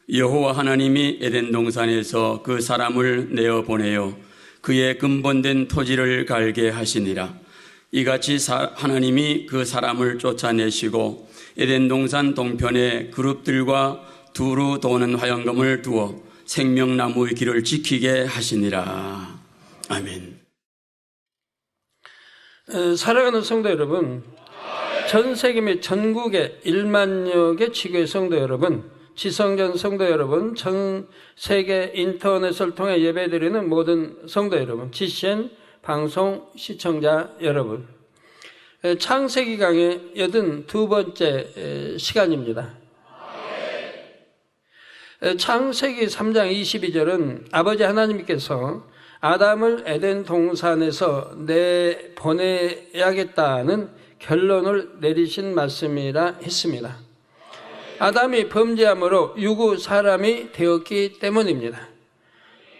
여호와 하나님이 에덴 동산에서 그 사람을 내어 보내어 그의 근본된 토지를 갈게 하시니라. 이같이 하나님이 그 사람을 쫓아내시고 에덴 동산 동편에 그룹들과 두루 도는 화영검을 두어 생명나무의 길을 지키게 하시니라. 아멘. 사랑하는 성도 여러분, 전 세계 및 전국의 1만여 개 지교의 성도 여러분, 지성전 성도 여러분, 전 세계 인터넷을 통해 예배드리는 모든 성도 여러분, GCN 방송 시청자 여러분, 창세기 강의 82번째 시간입니다. 창세기 3장 22절은 아버지 하나님께서 아담을 에덴 동산에서 내보내야겠다는 결론을 내리신 말씀이라 했습니다. 아담이 범죄함으로 유구 사람이 되었기 때문입니다.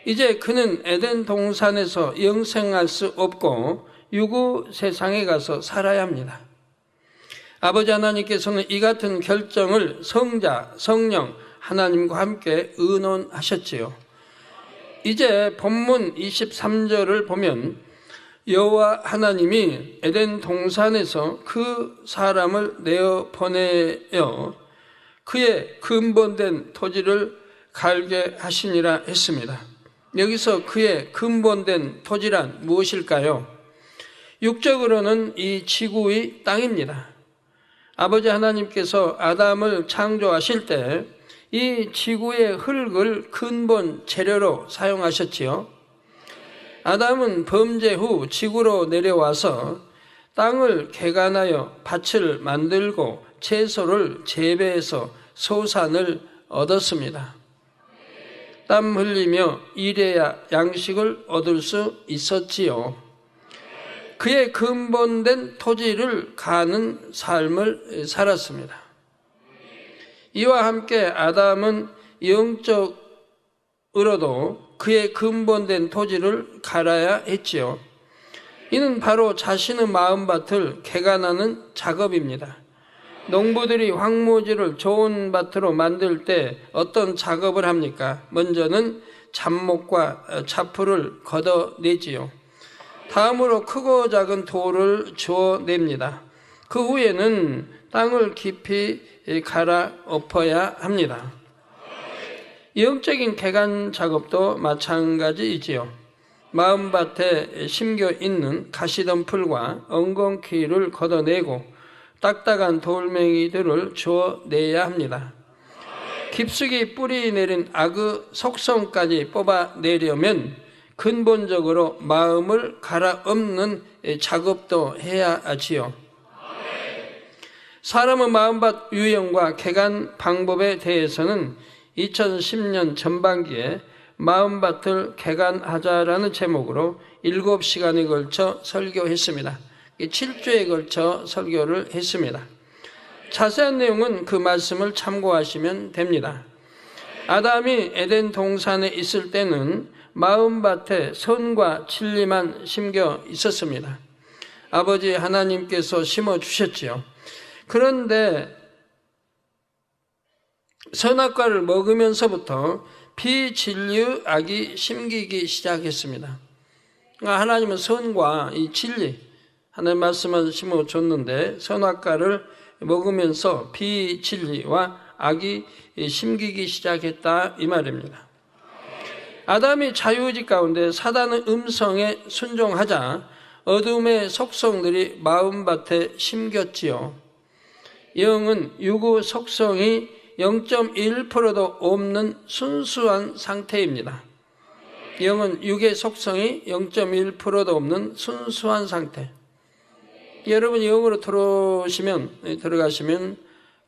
이제 그는 에덴 동산에서 영생할 수 없고 유구 세상에 가서 살아야 합니다. 아버지 하나님께서는 이 같은 결정을 성자, 성령, 하나님과 함께 의논하셨지요. 이제 본문 23절을 보면 여호와 하나님이 에덴 동산에서 그 사람을 내어 보내어 그의 근본된 토지를 갈게 하시니라 했습니다. 여기서 그의 근본된 토지란 무엇일까요? 육적으로는 이 지구의 땅입니다. 아버지 하나님께서 아담을 창조하실 때 이 지구의 흙을 근본 재료로 사용하셨지요. 아담은 범죄 후 지구로 내려와서 땅을 개간하여 밭을 만들고 채소를 재배해서 소산을 얻었습니다. 땀 흘리며 일해야 양식을 얻을 수 있었지요. 그의 근본된 토지를 가는 삶을 살았습니다. 이와 함께 아담은 영적으로도 그의 근본된 토지를 갈아야 했지요. 이는 바로 자신의 마음밭을 개간하는 작업입니다. 농부들이 황무지를 좋은 밭으로 만들 때 어떤 작업을 합니까? 먼저는 잡목과 잡풀을 걷어내지요. 다음으로 크고 작은 돌을 주워냅니다. 그 후에는 땅을 깊이 갈아 엎어야 합니다. 영적인 개간 작업도 마찬가지이지요. 마음밭에 심겨 있는 가시덤불과 엉겅퀴를 걷어내고 딱딱한 돌멩이들을 주워내야 합니다. 깊숙이 뿌리 내린 악의 속성까지 뽑아내려면 근본적으로 마음을 갈아엎는 작업도 해야 하지요. 사람의 마음밭 유형과 개간 방법에 대해서는 2010년 전반기에 마음밭을 개간하자라는 제목으로 7시간에 걸쳐 설교했습니다. 7주에 걸쳐 설교를 했습니다. 자세한 내용은 그 말씀을 참고하시면 됩니다. 아담이 에덴 동산에 있을 때는 마음밭에 선과 진리만 심겨 있었습니다. 아버지 하나님께서 심어주셨지요. 그런데 선악과를 먹으면서부터 비진리의 악이 심기기 시작했습니다. 하나님은 선과 이 진리, 하나님 말씀을 심어줬는데 선악과를 먹으면서 비진리와 악이 심기기 시작했다 이 말입니다. 아담이 자유의지 가운데 사단의 음성에 순종하자 어둠의 속성들이 마음밭에 심겼지요. 영은 유구 속성이 0.1%도 없는 순수한 상태입니다. 영은 육의 속성이 0.1%도 없는 순수한 상태. 여러분 영으로 들어가시면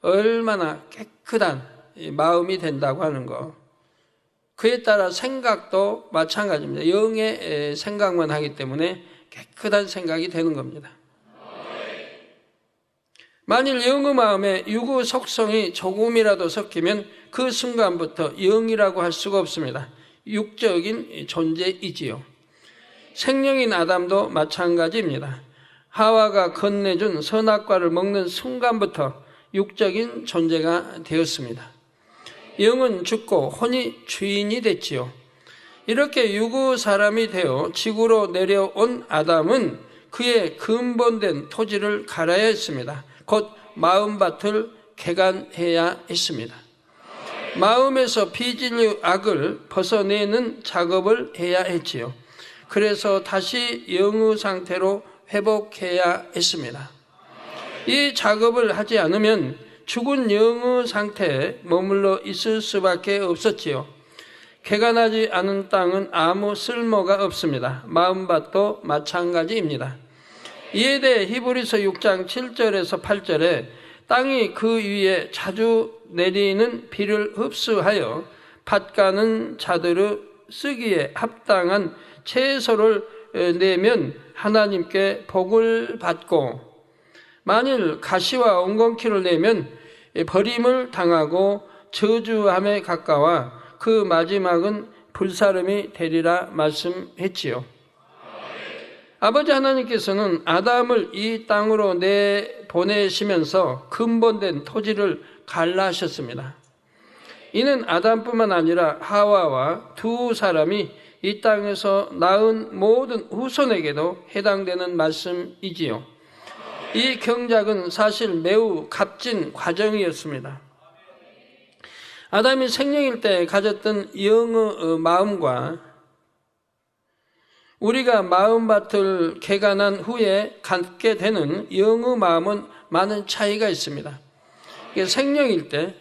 얼마나 깨끗한 마음이 된다고 하는 거. 그에 따라 생각도 마찬가지입니다. 영의 생각만 하기 때문에 깨끗한 생각이 되는 겁니다. 만일 영의 마음에 육의 속성이 조금이라도 섞이면 그 순간부터 영이라고 할 수가 없습니다. 육적인 존재이지요. 생명인 아담도 마찬가지입니다. 하와가 건네준 선악과를 먹는 순간부터 육적인 존재가 되었습니다. 영은 죽고 혼이 주인이 됐지요. 이렇게 유구 사람이 되어 지구로 내려온 아담은 그의 근본된 토지를 갈아야 했습니다. 곧 마음밭을 개간해야 했습니다. 마음에서 비진리 악을 벗어내는 작업을 해야 했지요. 그래서 다시 영의 상태로 회복해야 했습니다. 이 작업을 하지 않으면 죽은 영의 상태에 머물러 있을 수밖에 없었지요. 개간하지 않은 땅은 아무 쓸모가 없습니다. 마음밭도 마찬가지입니다. 이에 대해 히브리서 6장 7절에서 8절에 땅이 그 위에 자주 내리는 비를 흡수하여 밭가는 자들의 쓰기에 합당한 채소를 내면 하나님께 복을 받고, 만일 가시와 엉겅퀴를 내면 버림을 당하고 저주함에 가까워 그 마지막은 불사름이 되리라 말씀했지요. 아버지 하나님께서는 아담을 이 땅으로 내보내시면서 근본된 토지를 갈라하셨습니다. 이는 아담뿐만 아니라 하와와 두 사람이 이 땅에서 낳은 모든 후손에게도 해당되는 말씀이지요. 이 경작은 사실 매우 값진 과정이었습니다. 아담이 생명일 때 가졌던 영의 마음과 우리가 마음밭을 개간한 후에 갖게 되는 영의 마음은 많은 차이가 있습니다. 생명일 때,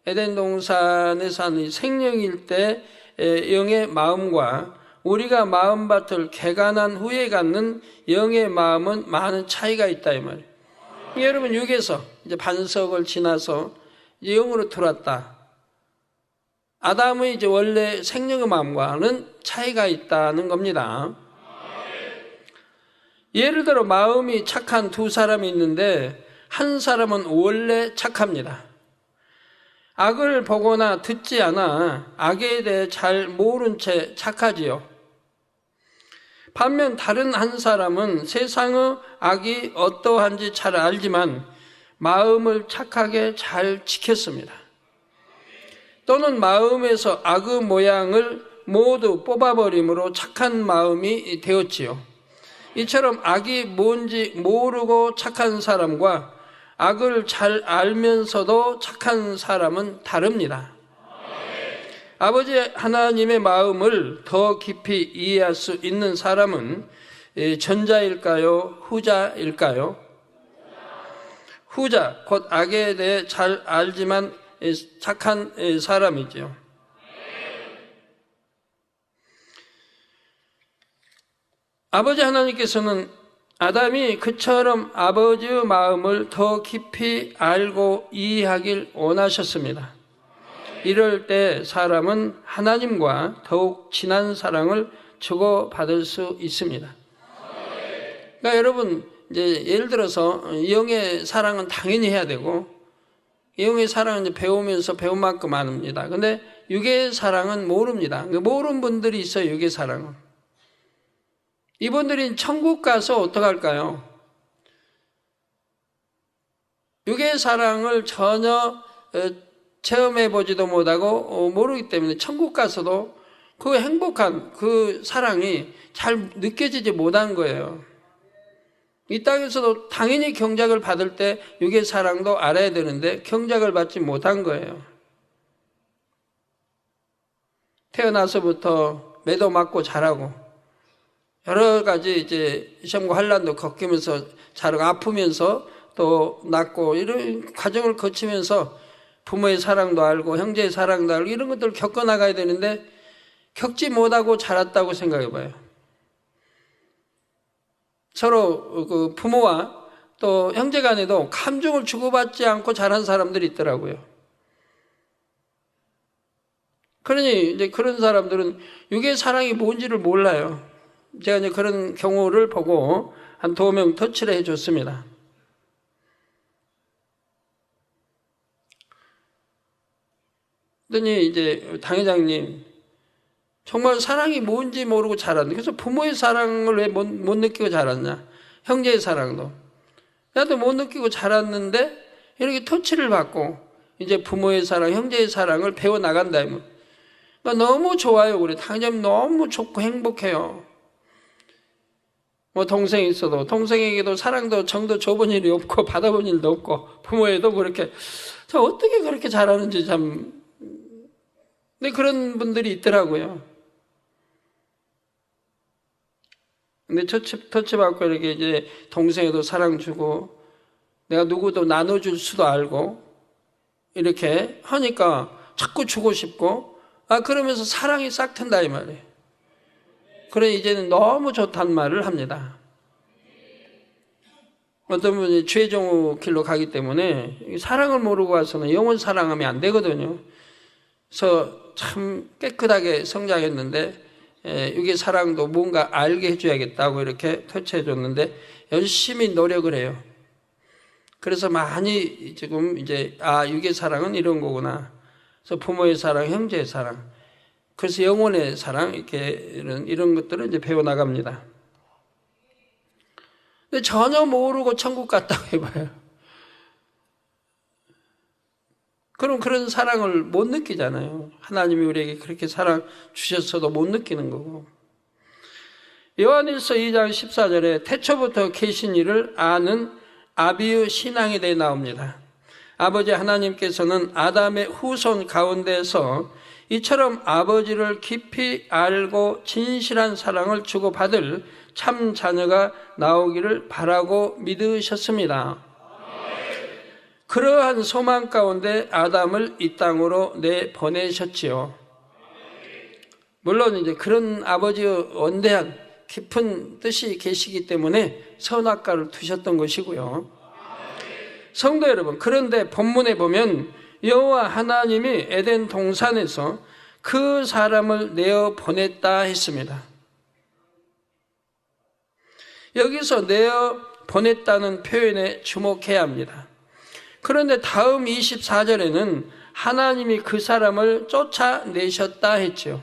에덴 동산에서 하는 생명일 때 영의 마음과 우리가 마음밭을 개간한 후에 갖는 영의 마음은 많은 차이가 있다 이 말이에요. 여러분, 육에서 이제 반석을 지나서 영으로 들어왔다. 아담의 이제 원래 생명의 마음과는 차이가 있다는 겁니다. 예를 들어 마음이 착한 두 사람이 있는데 한 사람은 원래 착합니다. 악을 보거나 듣지 않아 악에 대해 잘 모른 채 착하지요. 반면 다른 한 사람은 세상의 악이 어떠한지 잘 알지만 마음을 착하게 잘 지켰습니다. 또는 마음에서 악의 모양을 모두 뽑아버림으로 착한 마음이 되었지요. 이처럼 악이 뭔지 모르고 착한 사람과 악을 잘 알면서도 착한 사람은 다릅니다. 아버지 하나님의 마음을 더 깊이 이해할 수 있는 사람은 전자일까요? 후자일까요? 후자, 곧 악에 대해 잘 알지만 착한 사람이죠. 아버지 하나님께서는 아담이 그처럼 아버지의 마음을 더 깊이 알고 이해하길 원하셨습니다. 이럴 때 사람은 하나님과 더욱 진한 사랑을 주고받을 수 있습니다. 그러니까 여러분, 이제 예를 들어서 영의 사랑은 당연히 해야 되고, 영의 사랑은 이제 배우면서 배운 만큼 압니다. 근데 육의 사랑은 모릅니다. 모르는 분들이 있어요, 육의 사랑은. 이분들이 천국 가서 어떡할까요? 육의 사랑을 전혀 체험해보지도 못하고 모르기 때문에 천국 가서도 그 행복한 그 사랑이 잘 느껴지지 못한 거예요. 이 땅에서도 당연히 경작을 받을 때 육의 사랑도 알아야 되는데 경작을 받지 못한 거예요. 태어나서부터 매도 맞고 자라고 여러 가지 이제 시험과 환난도 겪으면서 자라고 아프면서 또 낫고 이런 과정을 거치면서 부모의 사랑도 알고 형제의 사랑도 알고 이런 것들을 겪어나가야 되는데 겪지 못하고 자랐다고 생각해 봐요. 서로 그 부모와 또 형제 간에도 감정을 주고받지 않고 자란 사람들이 있더라고요. 그러니 이제 그런 사람들은 육의 사랑이 뭔지를 몰라요. 제가 이제 그런 경우를 보고 한 2명 터치를 해줬습니다. 그랬더니 이제 당회장님, 정말 사랑이 뭔지 모르고 자랐는데, 그래서 부모의 사랑을 왜 못 느끼고 자랐냐? 형제의 사랑도. 나도 못 느끼고 자랐는데, 이렇게 터치를 받고, 이제 부모의 사랑, 형제의 사랑을 배워나간다. 그러니까 너무 좋아요. 우리 당장 너무 좋고 행복해요. 뭐 동생이 있어도 동생에게도 사랑도 정도 줘본 일이 없고 받아본 일도 없고 부모에도 그렇게 저 어떻게 그렇게 잘하는지 참. 근데 그런 분들이 있더라고요. 근데 터치받고 이렇게 이제 동생에도 사랑 주고 내가 누구도 나눠줄 수도 알고 이렇게 하니까 자꾸 주고 싶고 그러면서 사랑이 싹 튼다 이 말이에요. 그래 이제는 너무 좋단 말을 합니다. 어떤 분이 최종우 길로 가기 때문에 사랑을 모르고 와서는 영원 사랑하면 안 되거든요. 그래서 참 깨끗하게 성장했는데 이게 사랑도 뭔가 알게 해줘야겠다고 이렇게 터치해줬는데 열심히 노력을 해요. 그래서 많이 지금 이제 육의 사랑은 이런 거구나. 그래서 부모의 사랑, 형제의 사랑, 그래서 영혼의 사랑 이렇게 이런 것들을 이제 배워 나갑니다. 근데 전혀 모르고 천국 갔다고 해봐요. 그럼 그런 사랑을 못 느끼잖아요. 하나님이 우리에게 그렇게 사랑 주셨어도 못 느끼는 거고. 요한일서 2장 14절에 태초부터 계신 이를 아는 아비의 신앙에 대해 나옵니다. 아버지 하나님께서는 아담의 후손 가운데서 이처럼 아버지를 깊이 알고 진실한 사랑을 주고받을 참 자녀가 나오기를 바라고 믿으셨습니다. 그러한 소망 가운데 아담을 이 땅으로 내보내셨지요. 물론 이제 그런 아버지의 원대한 깊은 뜻이 계시기 때문에 선악과를 두셨던 것이고요. 성도 여러분, 그런데 본문에 보면 여호와 하나님이 에덴 동산에서 그 사람을 내어 보냈다 했습니다. 여기서 내어 보냈다는 표현에 주목해야 합니다. 그런데 다음 24절에는 하나님이 그 사람을 쫓아내셨다 했죠.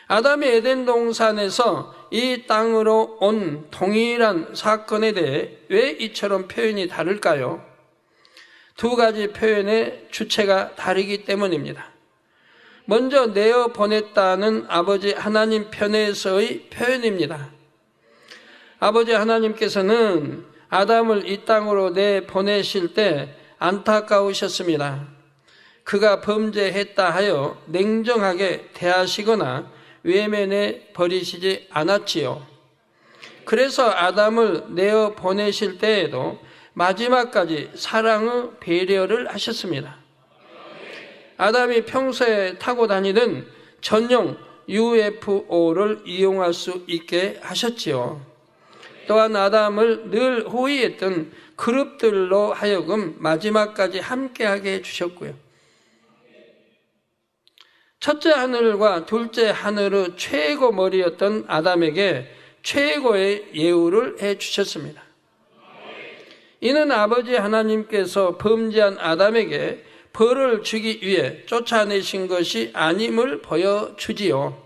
아담이 에덴 동산에서 이 땅으로 온 동일한 사건에 대해 왜 이처럼 표현이 다를까요? 두 가지 표현의 주체가 다르기 때문입니다. 먼저 내어 보냈다는 아버지 하나님 편에서의 표현입니다. 아버지 하나님께서는 아담을 이 땅으로 내보내실 때 안타까우셨습니다. 그가 범죄했다 하여 냉정하게 대하시거나 외면해 버리시지 않았지요. 그래서 아담을 내어 보내실 때에도 마지막까지 사랑의 배려를 하셨습니다. 아담이 평소에 타고 다니던 전용 UFO를 이용할 수 있게 하셨지요. 또한 아담을 늘 호위했던 그룹들로 하여금 마지막까지 함께하게 해주셨고요. 첫째 하늘과 둘째 하늘의 최고 머리였던 아담에게 최고의 예우를 해주셨습니다. 이는 아버지 하나님께서 범죄한 아담에게 벌을 주기 위해 쫓아내신 것이 아님을 보여주지요.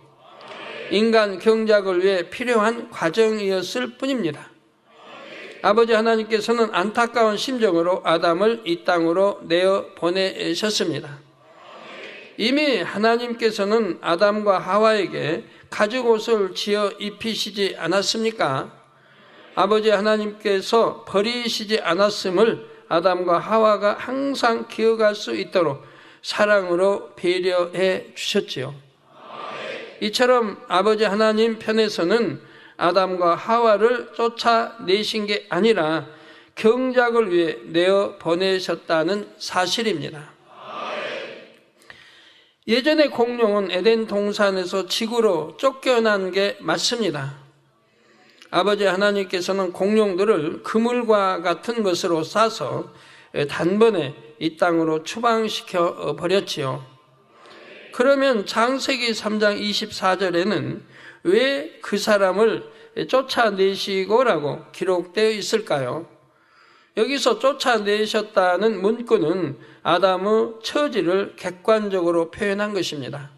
인간 경작을 위해 필요한 과정이었을 뿐입니다. 아버지 하나님께서는 안타까운 심정으로 아담을 이 땅으로 내어 보내셨습니다. 이미 하나님께서는 아담과 하와에게 가죽옷을 지어 입히시지 않았습니까? 아버지 하나님께서 버리시지 않았음을 아담과 하와가 항상 기억할 수 있도록 사랑으로 배려해 주셨지요. 이처럼 아버지 하나님 편에서는 아담과 하와를 쫓아내신 게 아니라 경작을 위해 내어 보내셨다는 사실입니다. 예전에 공룡은 에덴 동산에서 지구로 쫓겨난 게 맞습니다. 아버지 하나님께서는 공룡들을 그물과 같은 것으로 싸서 단번에 이 땅으로 추방시켜 버렸지요. 그러면 창세기 3장 24절에는 왜 그 사람을 쫓아내시고라고 기록되어 있을까요? 여기서 쫓아내셨다는 문구는 아담의 처지를 객관적으로 표현한 것입니다.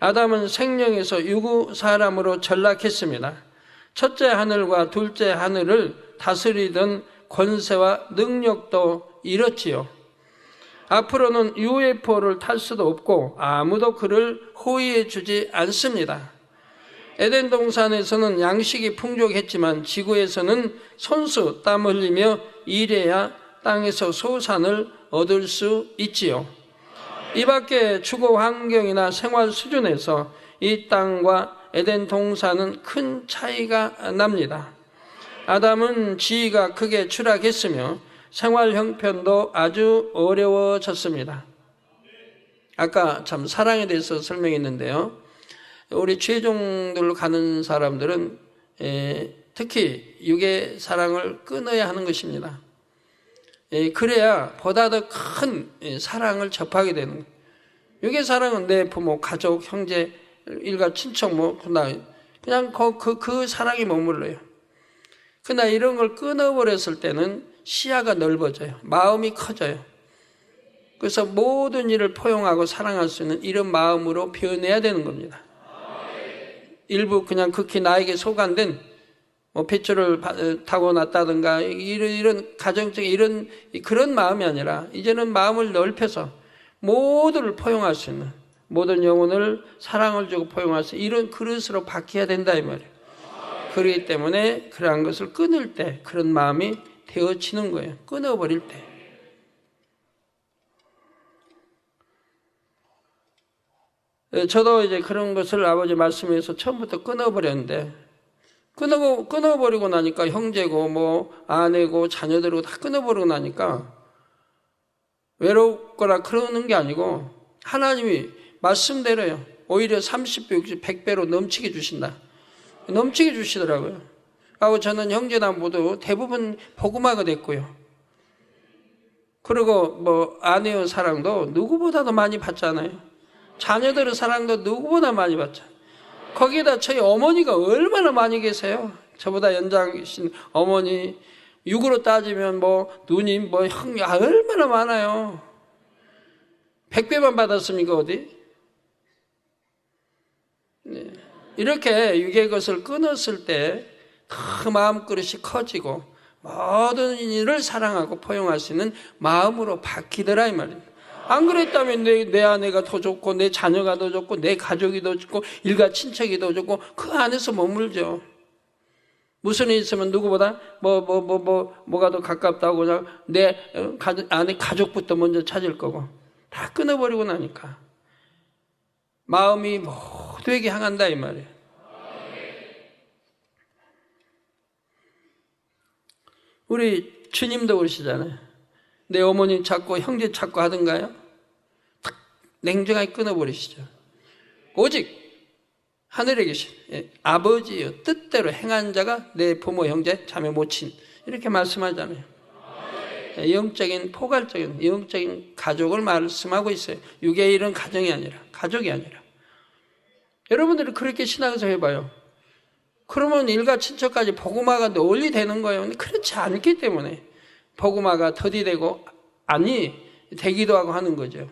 아담은 생명에서 유구 사람으로 전락했습니다. 첫째 하늘과 둘째 하늘을 다스리던 권세와 능력도 잃었지요. 앞으로는 UFO를 탈 수도 없고 아무도 그를 호위해 주지 않습니다. 에덴 동산에서는 양식이 풍족했지만 지구에서는 손수 땀 흘리며 일해야 땅에서 소산을 얻을 수 있지요. 이 밖에 주거 환경이나 생활 수준에서 이 땅과 에덴 동산은 큰 차이가 납니다. 아담은 지위가 크게 추락했으며 생활 형편도 아주 어려워졌습니다. 아까 참 사랑에 대해서 설명했는데요. 우리 최종들로 가는 사람들은 특히 육의 사랑을 끊어야 하는 것입니다. 그래야 보다 더 큰 사랑을 접하게 되는 거예요. 육의 사랑은 내 부모, 가족, 형제, 일가, 친척 그냥 그 사랑이 머물러요. 그러나 이런 걸 끊어버렸을 때는 시야가 넓어져요. 마음이 커져요. 그래서 모든 일을 포용하고 사랑할 수 있는 이런 마음으로 변해야 되는 겁니다. 일부 그냥 극히 나에게 소관된 핏줄을 타고났다든가 이런 가정적인 그런 마음이 아니라 이제는 마음을 넓혀서 모두를 포용할 수 있는, 모든 영혼을 사랑을 주고 포용할 수 있는 이런 그릇으로 바뀌어야 된다 이 말이에요. 그렇기 때문에 그러한 것을 끊을 때 그런 마음이 되어지는 거예요. 끊어버릴 때. 저도 이제 그런 것을 아버지 말씀에서 처음부터 끊어버렸는데, 끊어버리고 나니까 형제고 아내고 자녀들고 다 끊어버리고 나니까 외롭거나 그러는 게 아니고 하나님이 말씀대로요. 오히려 30배, 60, 100배로 넘치게 주신다. 넘치게 주시더라고요. 하고 저는 형제나 모두 대부분 복음화가 됐고요. 그리고 아내의 사랑도 누구보다도 많이 받잖아요. 자녀들의 사랑도 누구보다 많이 받잖아요. 거기에다 저희 어머니가 얼마나 많이 계세요. 저보다 연장이신 어머니, 육으로 따지면 누님, 형, 얼마나 많아요. 100배만 받았습니까, 어디? 네. 이렇게 육의 것을 끊었을 때 그 마음그릇이 커지고 모든 일을 사랑하고 포용할 수 있는 마음으로 바뀌더라 이 말입니다. 안 그랬다면 내 아내가 더 좋고 내 자녀가 더 좋고 내 가족이 더 좋고 일가 친척이 더 좋고 그 안에서 머물죠. 무슨 일 있으면 누구보다 뭐가 더 가깝다고 그냥 내 아내 가족부터 먼저 찾을 거고 다 끊어버리고 나니까 마음이 모두에게 향한다 이 말이에요. 우리 주님도 그러시잖아요. 내 어머니 찾고 형제 찾고 하던가요? 탁 냉정하게 끊어버리시죠. 오직 하늘에 계신 아버지의 뜻대로 행한 자가 내 부모, 형제, 자매, 모친 이렇게 말씀하잖아요. 영적인 포괄적인 영적인 가족을 말씀하고 있어요. 육의 일은 가정이 아니라 가족이 아니라. 여러분들이 그렇게 신앙에서 해봐요. 그러면 일가 친척까지 복음화가 널리 되는 거예요. 근데 그렇지 않기 때문에 복음화가 더디 되고 아니 되기도 하고 하는 거죠.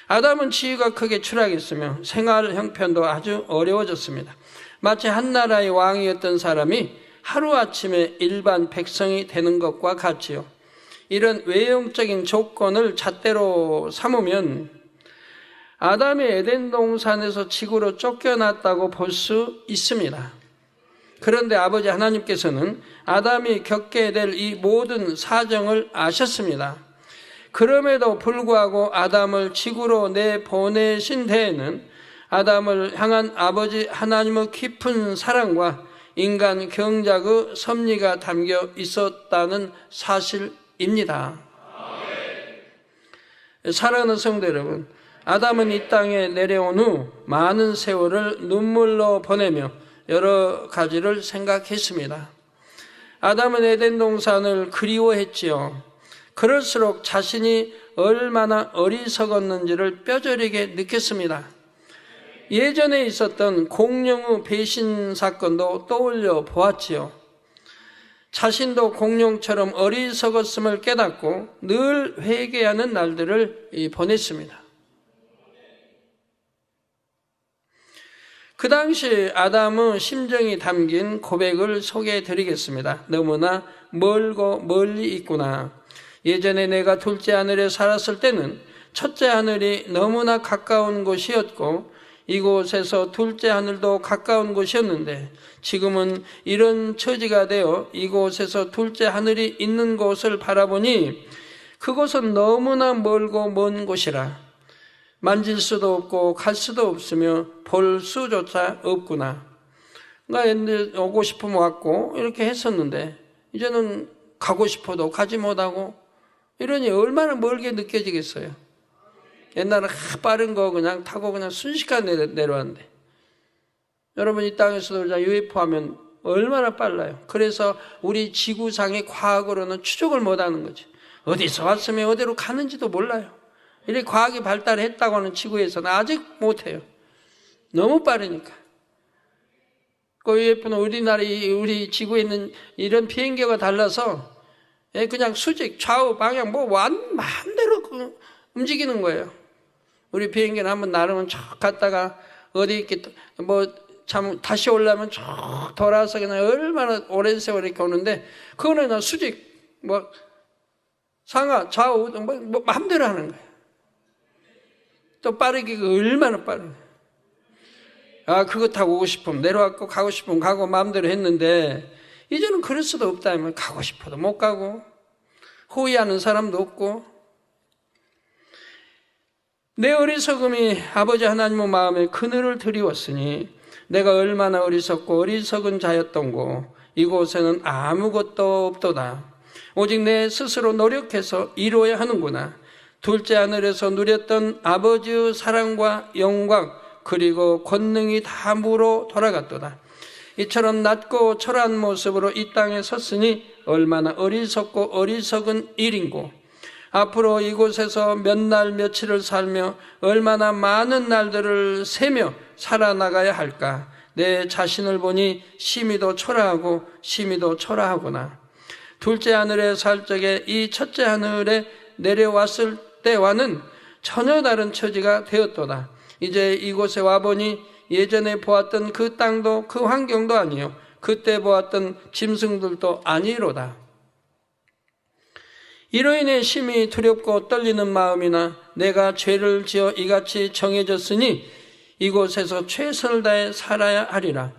아담은 지위가 크게 추락했으며 생활 형편도 아주 어려워졌습니다. 마치 한 나라의 왕이었던 사람이 하루아침에 일반 백성이 되는 것과 같지요. 이런 외형적인 조건을 잣대로 삼으면 아담이 에덴 동산에서 지구로 쫓겨났다고 볼 수 있습니다. 그런데 아버지 하나님께서는 아담이 겪게 될 이 모든 사정을 아셨습니다. 그럼에도 불구하고 아담을 지구로 내보내신 데에는 아담을 향한 아버지 하나님의 깊은 사랑과 인간 경작의 섭리가 담겨 있었다는 사실입니다. 사랑하는 성도 여러분, 아담은 이 땅에 내려온 후 많은 세월을 눈물로 보내며 여러 가지를 생각했습니다. 아담은 에덴 동산을 그리워했지요. 그럴수록 자신이 얼마나 어리석었는지를 뼈저리게 느꼈습니다. 예전에 있었던 공룡의 배신 사건도 떠올려 보았지요. 자신도 공룡처럼 어리석었음을 깨닫고 늘 회개하는 날들을 보냈습니다. 그 당시 아담의 심정이 담긴 고백을 소개해 드리겠습니다. 너무나 멀고 멀리 있구나. 예전에 내가 둘째 하늘에 살았을 때는 첫째 하늘이 너무나 가까운 곳이었고 이곳에서 둘째 하늘도 가까운 곳이었는데 지금은 이런 처지가 되어 이곳에서 둘째 하늘이 있는 곳을 바라보니 그곳은 너무나 멀고 먼 곳이라 만질 수도 없고 갈 수도 없으며 볼 수조차 없구나. 나 옛날에 오고 싶으면 왔고 이렇게 했었는데 이제는 가고 싶어도 가지 못하고 이러니 얼마나 멀게 느껴지겠어요. 옛날에 빠른 거 그냥 타고 그냥 순식간에 내려왔는데 여러분 이 땅에서도 UFO 하면 얼마나 빨라요. 그래서 우리 지구상의 과학으로는 추적을 못하는 거죠. 어디서 왔으면 어디로 가는지도 몰라요. 이렇게 과학이 발달했다고 하는 지구에서는 아직 못해요. 너무 빠르니까. 그 UFO는 우리 지구에 있는 이런 비행기가 달라서 그냥 수직, 좌우, 방향 마음대로 움직이는 거예요. 우리 비행기는 한번 날으면 쭉 갔다가 어디 이렇게 다시 올라면 쭉 돌아서 그냥 얼마나 오랜 세월 이렇게 오는데 그거는 그냥 수직, 상하, 좌우, 마음대로 하는 거예요. 또 빠르기가 얼마나 빠르냐. 그거 타고 오고 싶으면 내려왔고 가고 싶으면 가고 마음대로 했는데 이제는 그럴 수도 없다면 가고 싶어도 못 가고 호의하는 사람도 없고 내 어리석음이 아버지 하나님의 마음에 그늘을 드리웠으니 내가 얼마나 어리석고 어리석은 자였던고 이곳에는 아무것도 없도다. 오직 내 스스로 노력해서 이루어야 하는구나. 둘째 하늘에서 누렸던 아버지의 사랑과 영광 그리고 권능이 다 무로 돌아갔도다. 이처럼 낮고 초라한 모습으로 이 땅에 섰으니 얼마나 어리석고 어리석은 일인고 앞으로 이곳에서 몇 날 며칠을 살며 얼마나 많은 날들을 세며 살아나가야 할까. 내 자신을 보니 심히도 초라하고 심히도 초라하구나. 둘째 하늘에 살 적에 이 첫째 하늘에 내려왔을 때와는 전혀 다른 처지가 되었도다. 이제 이곳에 와보니 예전에 보았던 그 땅도 그 환경도 아니요 그때 보았던 짐승들도 아니로다. 이로 인해 심히 두렵고 떨리는 마음이나 내가 죄를 지어 이같이 정해졌으니 이곳에서 최선을 다해 살아야 하리라.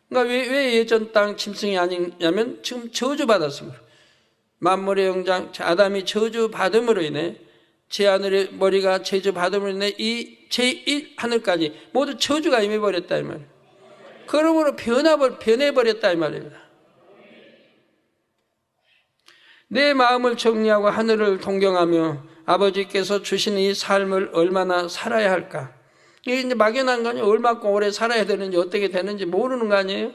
그러니까 왜 예전 땅 짐승이 아니냐면 지금 저주받았습니다. 만물의 영장 아담이 저주받음으로 인해 제 하늘의 머리가 저주받음으로 인해 이 제1 하늘까지 모두 저주가 임해버렸다 이 말이에요. 그러므로 변해버렸다 이 말입니다. 내 마음을 정리하고 하늘을 동경하며 아버지께서 주신 이 삶을 얼마나 살아야 할까? 이게 이제 막연한 거 아니에요. 얼마큼 오래 살아야 되는지 어떻게 되는지 모르는 거 아니에요?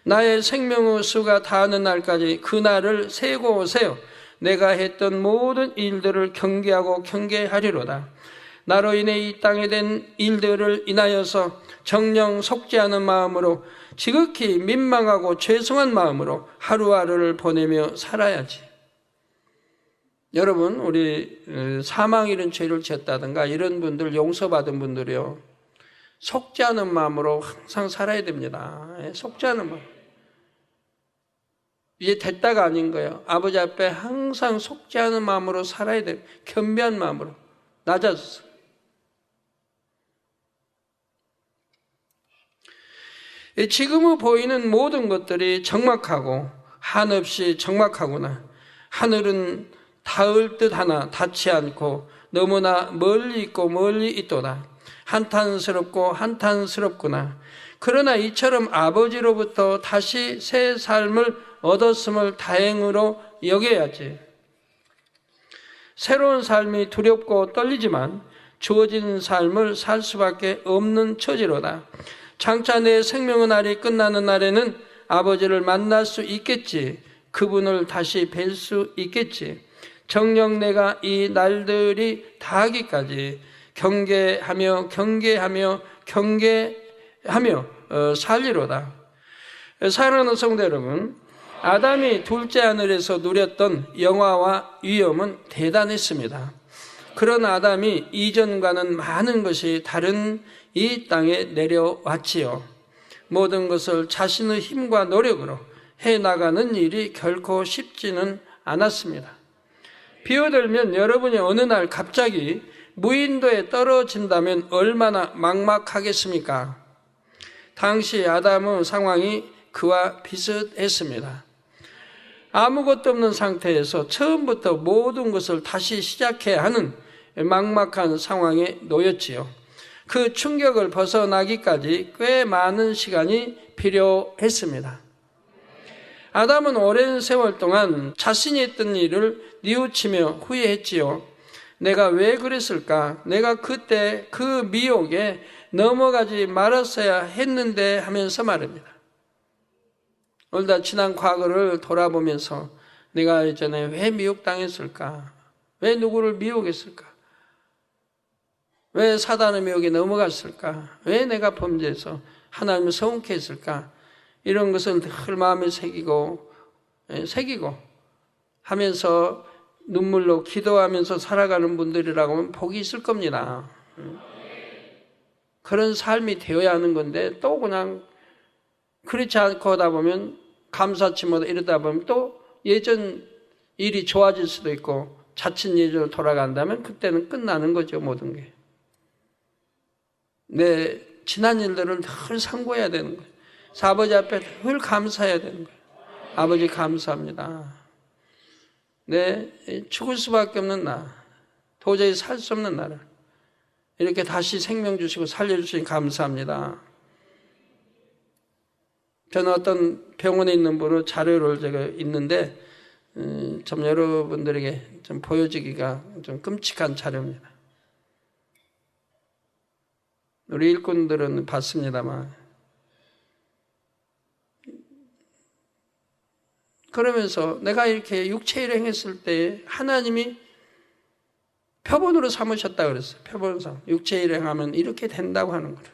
나의 생명의 수가 다하는 날까지 그 날을 세고 오세요. 내가 했던 모든 일들을 경계하고 경계하리로다. 나로 인해 이 땅에 된 일들을 인하여서 정녕 속지 않은 마음으로 지극히 민망하고 죄송한 마음으로 하루하루를 보내며 살아야지. 여러분 우리 사망 이런 죄를 지었다든가 이런 분들 용서받은 분들이요 속지 않은 마음으로 항상 살아야 됩니다. 속지 않은 마음. 이제 됐다가 아닌 거예요. 아버지 앞에 항상 속지 않은 마음으로 살아야 돼요. 겸비한 마음으로 낮아져서. 지금의 보이는 모든 것들이 적막하고 한없이 적막하구나. 하늘은 닿을 듯 하나 닿지 않고 너무나 멀리 있고 멀리 있도다. 한탄스럽고 한탄스럽구나. 그러나 이처럼 아버지로부터 다시 새 삶을 얻었음을 다행으로 여겨야지. 새로운 삶이 두렵고 떨리지만 주어진 삶을 살 수밖에 없는 처지로다. 장차 내 생명의 날이 끝나는 날에는 아버지를 만날 수 있겠지. 그분을 다시 뵐 수 있겠지. 정녕 내가 이 날들이 다하기까지 경계하며 살리로다. 사랑하는 성도 여러분, 아담이 둘째 하늘에서 누렸던 영화와 위엄은 대단했습니다. 그런 아담이 이전과는 많은 것이 다른 이 땅에 내려왔지요. 모든 것을 자신의 힘과 노력으로 해나가는 일이 결코 쉽지는 않았습니다. 비유들면 여러분이 어느 날 갑자기 무인도에 떨어진다면 얼마나 막막하겠습니까? 당시 아담의 상황이 그와 비슷했습니다. 아무것도 없는 상태에서 처음부터 모든 것을 다시 시작해야 하는 막막한 상황에 놓였지요. 그 충격을 벗어나기까지 꽤 많은 시간이 필요했습니다. 아담은 오랜 세월 동안 자신이 했던 일을 뉘우치며 후회했지요. 내가 왜 그랬을까? 내가 그때 그 미혹에 넘어가지 말았어야 했는데 하면서 말입니다. 오늘도 지난 과거를 돌아보면서 내가 예전에 왜 미혹당했을까? 왜 누구를 미혹했을까? 왜 사단의 미혹에 넘어갔을까? 왜 내가 범죄해서 하나님을 서운케 했을까? 이런 것은 늘 마음에 새기고 하면서 눈물로 기도하면서 살아가는 분들이라고 하면 복이 있을 겁니다. 그런 삶이 되어야 하는 건데 또 그냥 그렇지 않고 하다 보면 감사치 못하다 이러다 보면 또 예전 일이 좋아질 수도 있고 자칫 예전으로 돌아간다면 그때는 끝나는 거죠. 모든 게. 내 지난 일들을 늘 상고해야 되는 거예요. 아버지 앞에 늘 감사해야 되는 거예요. 아버지 감사합니다. 죽을 수밖에 없는 나, 도저히 살 수 없는 나를 이렇게 다시 생명 주시고 살려주시니 감사합니다. 저는 어떤 병원에 있는 분의 자료를 제가 있는데 좀 여러분들에게 좀 보여주기가 좀 끔찍한 자료입니다. 우리 일꾼들은 봤습니다만 그러면서 내가 이렇게 육체일 행했을 때 하나님이 표본으로 삼으셨다 그랬어요. 표본으로 삼. 육체일 행하면 이렇게 된다고 하는 거예요.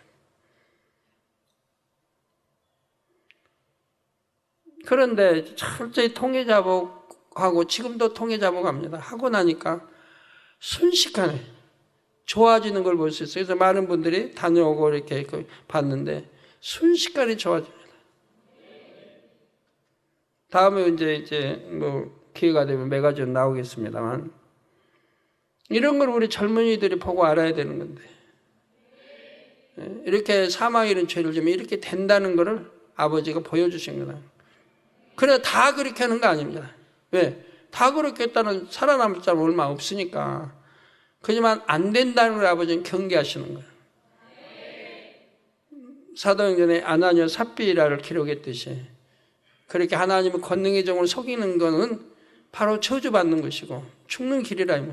그런데 철저히 통해자복하고 지금도 통해자복합니다. 하고 나니까 순식간에 좋아지는 걸 볼 수 있어요. 그래서 많은 분들이 다녀오고 이렇게 봤는데 순식간에 좋아집니다. 다음에 이제 기회가 되면 메가지온 나오겠습니다만 이런 걸 우리 젊은이들이 보고 알아야 되는 건데 이렇게 사망 이런 죄를 지면 이렇게 된다는 것을 아버지가 보여주신 거다. 그래 다 그렇게 하는 거 아닙니다. 왜? 다 그렇게 했다는 살아남을 자는 얼마 없으니까. 그렇지만 안 된다는 걸 아버지는 경계하시는 거예요. 사도행전에 아나니아 삽비라를 기록했듯이 그렇게 하나님의 권능의 종을 속이는 것은 바로 저주받는 것이고 죽는 길이라.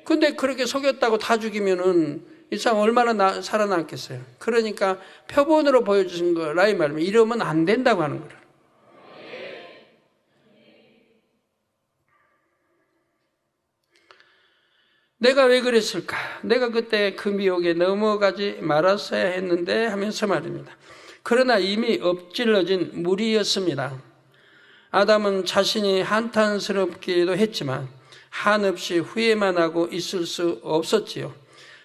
근데 그렇게 속였다고 다 죽이면은 이 사람 얼마나 살아남겠어요. 그러니까 표본으로 보여주신 거라 이 말이면 이러면 안 된다고 하는 거예요. 내가 왜 그랬을까? 내가 그때 그 미혹에 넘어가지 말았어야 했는데 하면서 말입니다. 그러나 이미 엎질러진 물이었습니다. 아담은 자신이 한탄스럽기도 했지만 한없이 후회만 하고 있을 수 없었지요.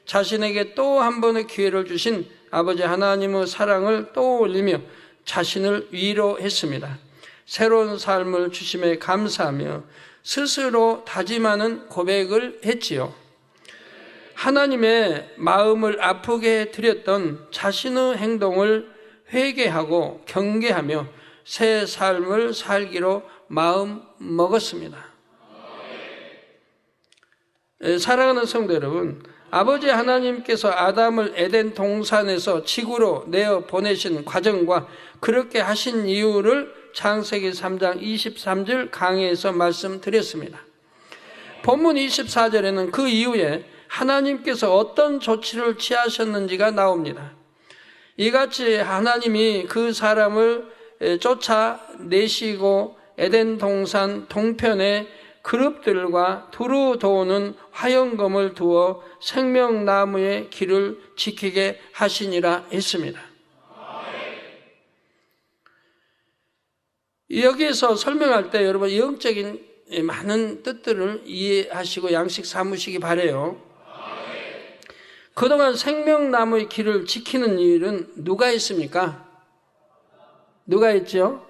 자신에게 또 한 번의 기회를 주신 아버지 하나님의 사랑을 떠올리며 자신을 위로했습니다. 새로운 삶을 주심에 감사하며 스스로 다짐하는 고백을 했지요. 하나님의 마음을 아프게 드렸던 자신의 행동을 회개하고 경계하며 새 삶을 살기로 마음 먹었습니다. 사랑하는 성도 여러분, 아버지 하나님께서 아담을 에덴 동산에서 지구로 내어 보내신 과정과 그렇게 하신 이유를 창세기 3장 23절 강해에서 말씀드렸습니다. 본문 24절에는 그 이후에 하나님께서 어떤 조치를 취하셨는지가 나옵니다. 이같이 하나님이 그 사람을 쫓아내시고 에덴 동산 동편에 그룹들과 두루 도우는 화영검을 두어 생명나무의 길을 지키게 하시니라 했습니다. 여기에서 설명할 때 여러분 영적인 많은 뜻들을 이해하시고 양식 삼으시기 바라요. 그동안 생명나무의 길을 지키는 일은 누가 했습니까? 누가 했죠?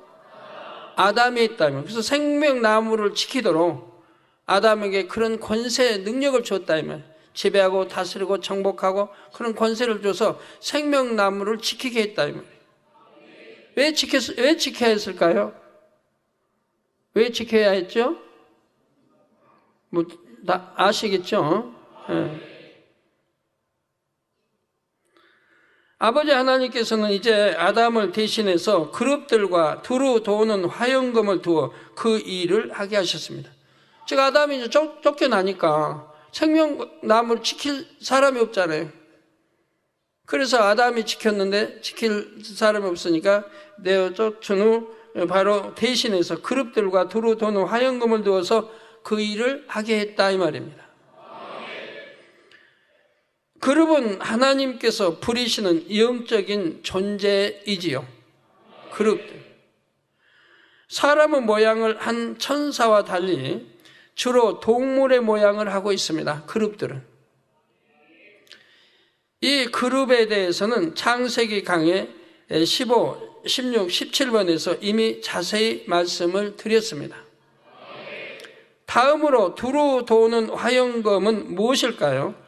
아담이 했다면. 그래서 생명나무를 지키도록 아담에게 그런 권세, 능력을 줬다면, 지배하고 다스리고 정복하고 그런 권세를 줘서 생명나무를 지키게 했다면, 왜 지켜야 했을까요? 왜 지켜야 했죠? 뭐, 다 아시겠죠? 네. 아버지 하나님께서는 이제 아담을 대신해서 그룹들과 두루 도는 화영검을 두어 그 일을 하게 하셨습니다. 즉 아담이 이제 쫓겨나니까 생명나무를 지킬 사람이 없잖아요. 그래서 아담이 지켰는데 지킬 사람이 없으니까 내어 쫓은 후 바로 대신해서 그룹들과 두루 도는 화영검을 두어서 그 일을 하게 했다 이 말입니다. 그룹은 하나님께서 부리시는 영적인 존재이지요. 그룹들. 사람의 모양을 한 천사와 달리 주로 동물의 모양을 하고 있습니다. 그룹들은. 이 그룹에 대해서는 창세기 강의 15, 16, 17번에서 이미 자세히 말씀을 드렸습니다. 다음으로 두루 도는 화영검은 무엇일까요?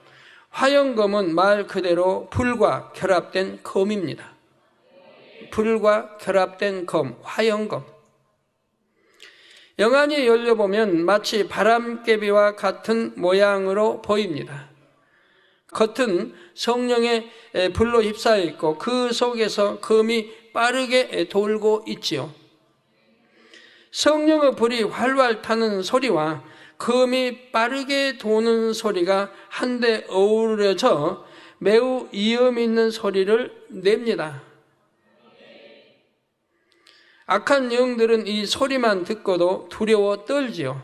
화영검은 말 그대로 불과 결합된 검입니다. 불과 결합된 검, 화영검. 영안이 열려보면 마치 바람개비와 같은 모양으로 보입니다. 겉은 성령의 불로 휩싸여 있고 그 속에서 검이 빠르게 돌고 있지요. 성령의 불이 활활 타는 소리와 검이 빠르게 도는 소리가 한데 어우러져 매우 위험 있는 소리를 냅니다. 악한 영들은 이 소리만 듣고도 두려워 떨지요.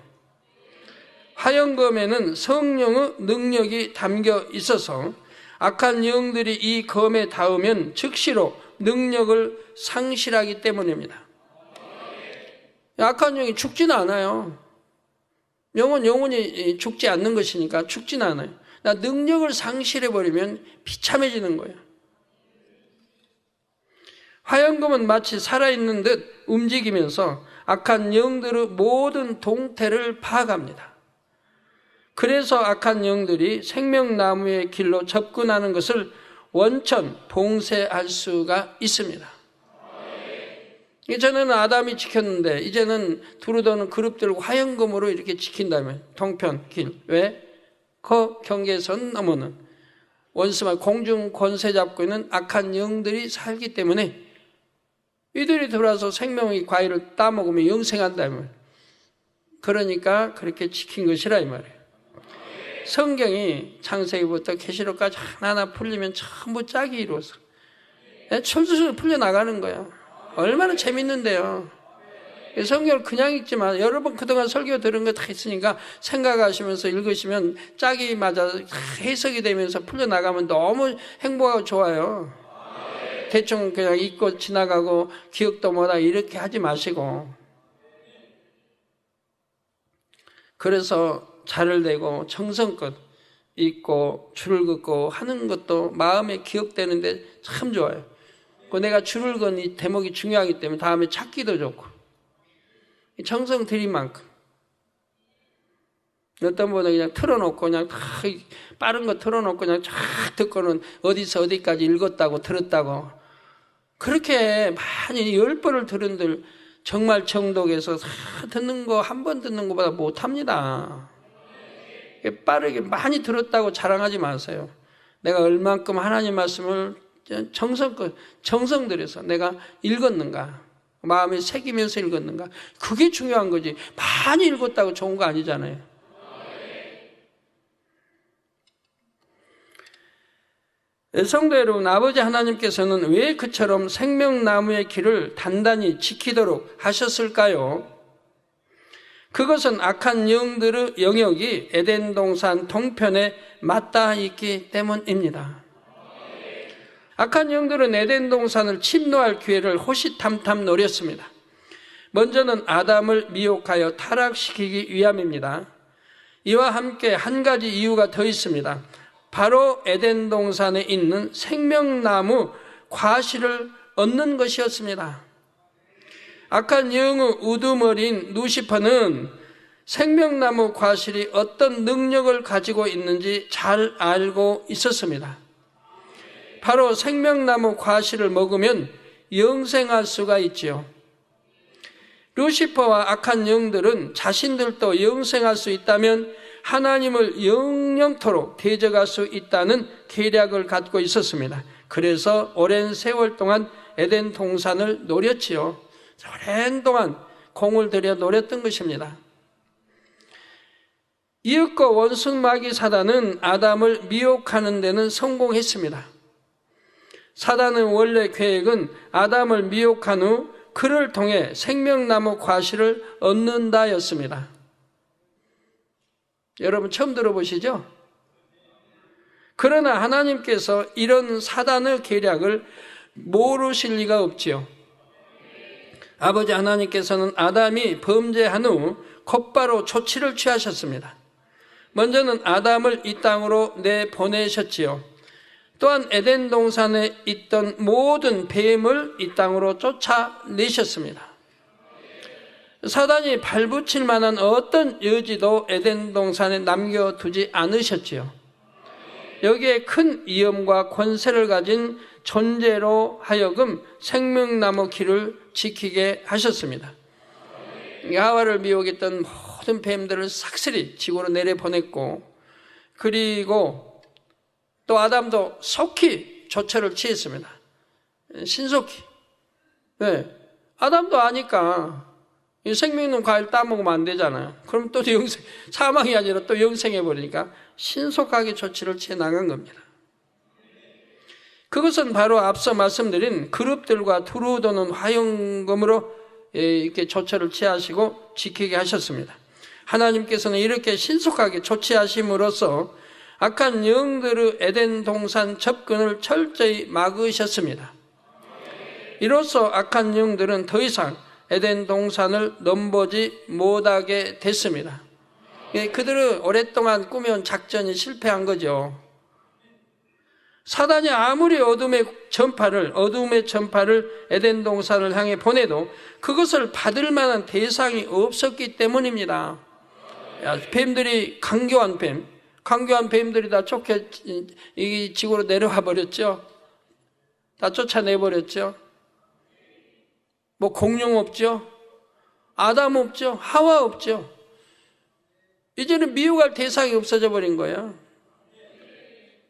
화영검에는 성령의 능력이 담겨 있어서 악한 영들이 이 검에 닿으면 즉시로 능력을 상실하기 때문입니다. 악한 영이 죽지는 않아요. 영은 영원히 죽지 않는 것이니까 죽지는 않아요. 나 능력을 상실해버리면 비참해지는 거예요. 화영검은 마치 살아있는 듯 움직이면서 악한 영들의 모든 동태를 파악합니다. 그래서 악한 영들이 생명나무의 길로 접근하는 것을 원천 봉쇄할 수가 있습니다. 이전에는 아담이 지켰는데 이제는 두루도는 그룹들과 화영검으로 이렇게 지킨다면 동편, 길. 왜? 그 경계선 넘어는 원수만 공중 권세 잡고 있는 악한 영들이 살기 때문에 이들이 들어와서 생명의 과일을 따먹으면 영생한다면 그러니까 그렇게 지킨 것이라 이 말이에요. 성경이 창세기부터 계시록까지 하나하나 풀리면 전부 짝이 이루어서 철수술 풀려나가는 거야. 얼마나 재밌는데요. 성경을 그냥 읽지만 여러 번 그동안 설교 들은 거 다 있으니까 생각하시면서 읽으시면 짝이 맞아 해석이 되면서 풀려나가면 너무 행복하고 좋아요. 대충 그냥 읽고 지나가고 기억도 못하고 이렇게 하지 마시고. 그래서 잘을 내고 정성껏 읽고 줄을 긋고 하는 것도 마음에 기억되는데 참 좋아요. 내가 줄을 건 이 대목이 중요하기 때문에 다음에 찾기도 좋고 정성 들인 만큼. 어떤 분은 그냥 틀어놓고 그냥 다 빠른 거 틀어놓고 그냥 쫙 듣고는 어디서 어디까지 읽었다고 들었다고 그렇게 많이 10번을 들은들 정말 정독해서 다 듣는 거 한 번 듣는 것보다 못합니다. 빠르게 많이 들었다고 자랑하지 마세요. 내가 얼만큼 하나님 말씀을 정성껏 정성 들여서 내가 읽었는가, 마음에 새기면서 읽었는가, 그게 중요한 거지. 많이 읽었다고 좋은 거 아니잖아요. 성도 여러분, 아버지 하나님께서는 왜 그처럼 생명나무의 길을 단단히 지키도록 하셨을까요? 그것은 악한 영들의 영역이 에덴 동산 동편에 맞닿아 있기 때문입니다. 악한 영들은 에덴 동산을 침노할 기회를 호시탐탐 노렸습니다. 먼저는 아담을 미혹하여 타락시키기 위함입니다. 이와 함께 한 가지 이유가 더 있습니다. 바로 에덴 동산에 있는 생명나무 과실을 얻는 것이었습니다. 악한 영의 우두머리인 루시퍼는 생명나무 과실이 어떤 능력을 가지고 있는지 잘 알고 있었습니다. 바로 생명나무 과실을 먹으면 영생할 수가 있지요. 루시퍼와 악한 영들은 자신들도 영생할 수 있다면 하나님을 영영토록 대적할 수 있다는 계략을 갖고 있었습니다. 그래서 오랜 세월 동안 에덴 동산을 노렸지요. 오랜 동안 공을 들여 노렸던 것입니다. 이윽고 원수 마귀 사단은 아담을 미혹하는 데는 성공했습니다. 사단의 원래 계획은 아담을 미혹한 후 그를 통해 생명나무 과실을 얻는다였습니다. 여러분 처음 들어보시죠? 그러나 하나님께서 이런 사단의 계략을 모르실 리가 없지요. 아버지 하나님께서는 아담이 범죄한 후 곧바로 조치를 취하셨습니다. 먼저는 아담을 이 땅으로 내보내셨지요. 또한 에덴 동산에 있던 모든 뱀을 이 땅으로 쫓아내셨습니다. 사단이 발붙일 만한 어떤 여지도 에덴 동산에 남겨두지 않으셨지요. 여기에 큰 위엄과 권세를 가진 존재로 하여금 생명나무 길을 지키게 하셨습니다. 하와를 미혹했던 모든 뱀들을 싹쓸이 지구로 내려보냈고, 그리고 또 아담도 속히 조처를 취했습니다. 신속히. 네. 아담도 아니까 생명나무 과일 따먹으면 안 되잖아요. 그럼 또 사망이 아니라 또 영생해버리니까 신속하게 조치를 취해 나간 겁니다. 그것은 바로 앞서 말씀드린 그룹들과 두루 도는 화용검으로 이렇게 조처를 취하시고 지키게 하셨습니다. 하나님께서는 이렇게 신속하게 조치하심으로써 악한 영들의 에덴 동산 접근을 철저히 막으셨습니다. 이로써 악한 영들은 더 이상 에덴 동산을 넘보지 못하게 됐습니다. 그들은 오랫동안 꾸며온 작전이 실패한 거죠. 사단이 아무리 어둠의 전파를 에덴 동산을 향해 보내도 그것을 받을 만한 대상이 없었기 때문입니다. 뱀들이 강교한 뱀들이 다 이 지구로 내려와 버렸죠. 다 쫓아내버렸죠. 뭐 공룡 없죠. 아담 없죠. 하와 없죠. 이제는 미혹할 대상이 없어져 버린 거예요.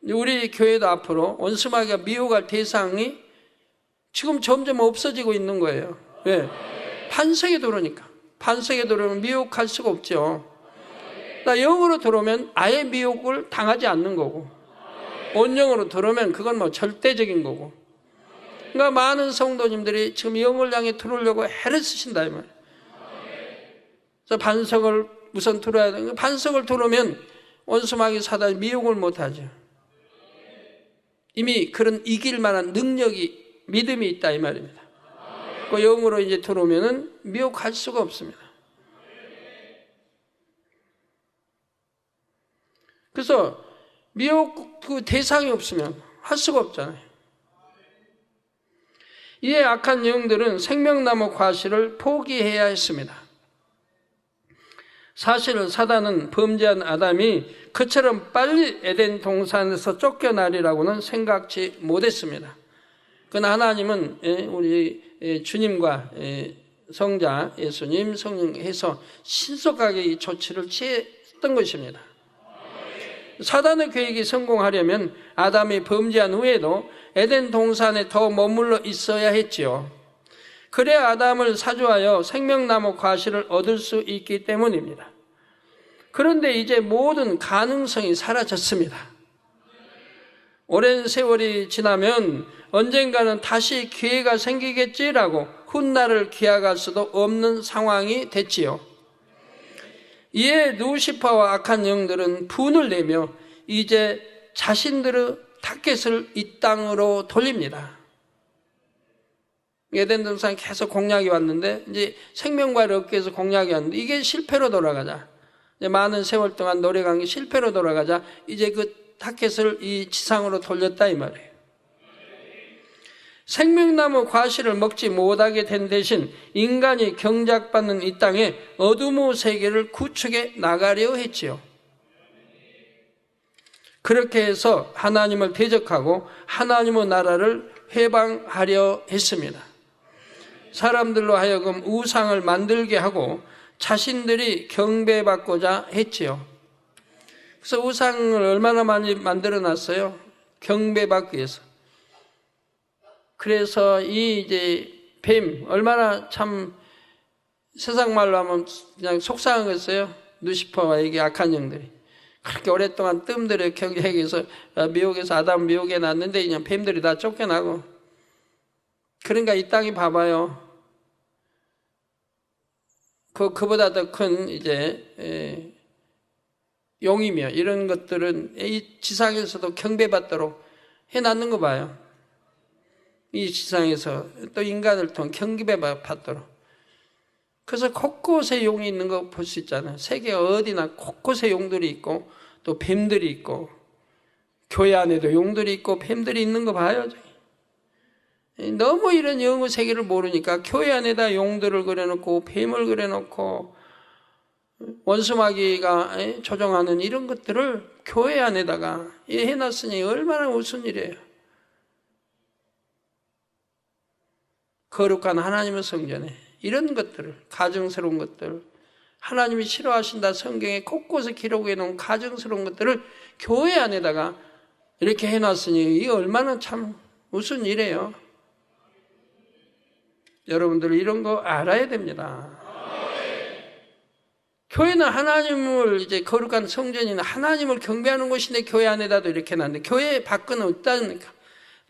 우리 교회도 앞으로 원수마귀가 미혹할 대상이 지금 점점 없어지고 있는 거예요. 왜? 반석에 들어오니까. 반석에 들어오면 미혹할 수가 없죠. 영으로 들어오면 아예 미혹을 당하지 않는 거고, 온영으로 들어오면 그건 뭐 절대적인 거고. 그러니까 많은 성도님들이 지금 영을 향해 들어오려고 애를 쓰신다 이 말이에요. 그래서 반석을 우선 들어야 되는, 반석을 들어오면 원수마귀 사단이 미혹을 못하죠. 이미 그런 이길 만한 능력이, 믿음이 있다 이 말입니다. 그 영으로 이제 들어오면은 미혹할 수가 없습니다. 그래서 미혹 그 대상이 없으면 할 수가 없잖아요. 이에 악한 영들은 생명나무 과실을 포기해야 했습니다. 사실 사단은 범죄한 아담이 그처럼 빨리 에덴 동산에서 쫓겨나리라고는 생각지 못했습니다. 그러나 하나님은 우리 주님과 성자 예수님, 성령 해서 신속하게 이 조치를 취했던 것입니다. 사단의 계획이 성공하려면 아담이 범죄한 후에도 에덴 동산에 더 머물러 있어야 했지요. 그래야 아담을 사주하여 생명나무 과실을 얻을 수 있기 때문입니다. 그런데 이제 모든 가능성이 사라졌습니다. 오랜 세월이 지나면 언젠가는 다시 기회가 생기겠지라고 훗날을 기약할 수도 없는 상황이 됐지요. 이에 루시퍼와 악한 영들은 분을 내며 이제 자신들의 타겟을 이 땅으로 돌립니다. 에덴 동산에 계속 공략이 왔는데 이제 생명과를 얻기 위해서 공략이 왔는데 이게 실패로 돌아가자. 이제 많은 세월 동안 노력한 게 실패로 돌아가자. 이제 그 타켓을 이 지상으로 돌렸다 이 말이에요. 생명나무 과실을 먹지 못하게 된 대신 인간이 경작받는 이 땅에 어둠의 세계를 구축해 나가려 했지요. 그렇게 해서 하나님을 대적하고 하나님의 나라를 회방하려 했습니다. 사람들로 하여금 우상을 만들게 하고 자신들이 경배받고자 했지요. 그래서 우상을 얼마나 많이 만들어 놨어요? 경배받기 위해서. 그래서 이 이제 뱀, 얼마나 참 세상 말로 하면 그냥 속상한 거였어요. 누시퍼와 이게 악한 영들이. 그렇게 오랫동안 뜸들여 경계에서 미혹에서 아담 미혹에 놨는데 그냥 뱀들이 다 쫓겨나고. 그러니까 이 땅이 봐봐요. 그보다 더 큰 이제 용이며 이런 것들은 이 지상에서도 경배받도록 해놨는 거 봐요. 이 지상에서 또 인간을 통해 경배받도록. 그래서 곳곳에 용이 있는 거 볼 수 있잖아요. 세계 어디나 곳곳에 용들이 있고 또 뱀들이 있고 교회 안에도 용들이 있고 뱀들이 있는 거 봐요. 너무 이런 영의 세계를 모르니까 교회 안에다 용들을 그려놓고 뱀을 그려놓고 원수마귀가 조종하는 이런 것들을 교회 안에다가 해놨으니 얼마나 무슨 일이에요. 거룩한 하나님의 성전에 이런 것들을, 가증스러운 것들, 하나님이 싫어하신다 성경에 곳곳에 기록해 놓은 가증스러운 것들을 교회 안에다가 이렇게 해놨으니 이게 얼마나 참 무슨 일이에요. 여러분들 이런 거 알아야 됩니다. 교회는 하나님을 이제 거룩한 성전이나 하나님을 경배하는 곳인데 교회 안에다도 이렇게 놨는데 교회 밖은 없다니까.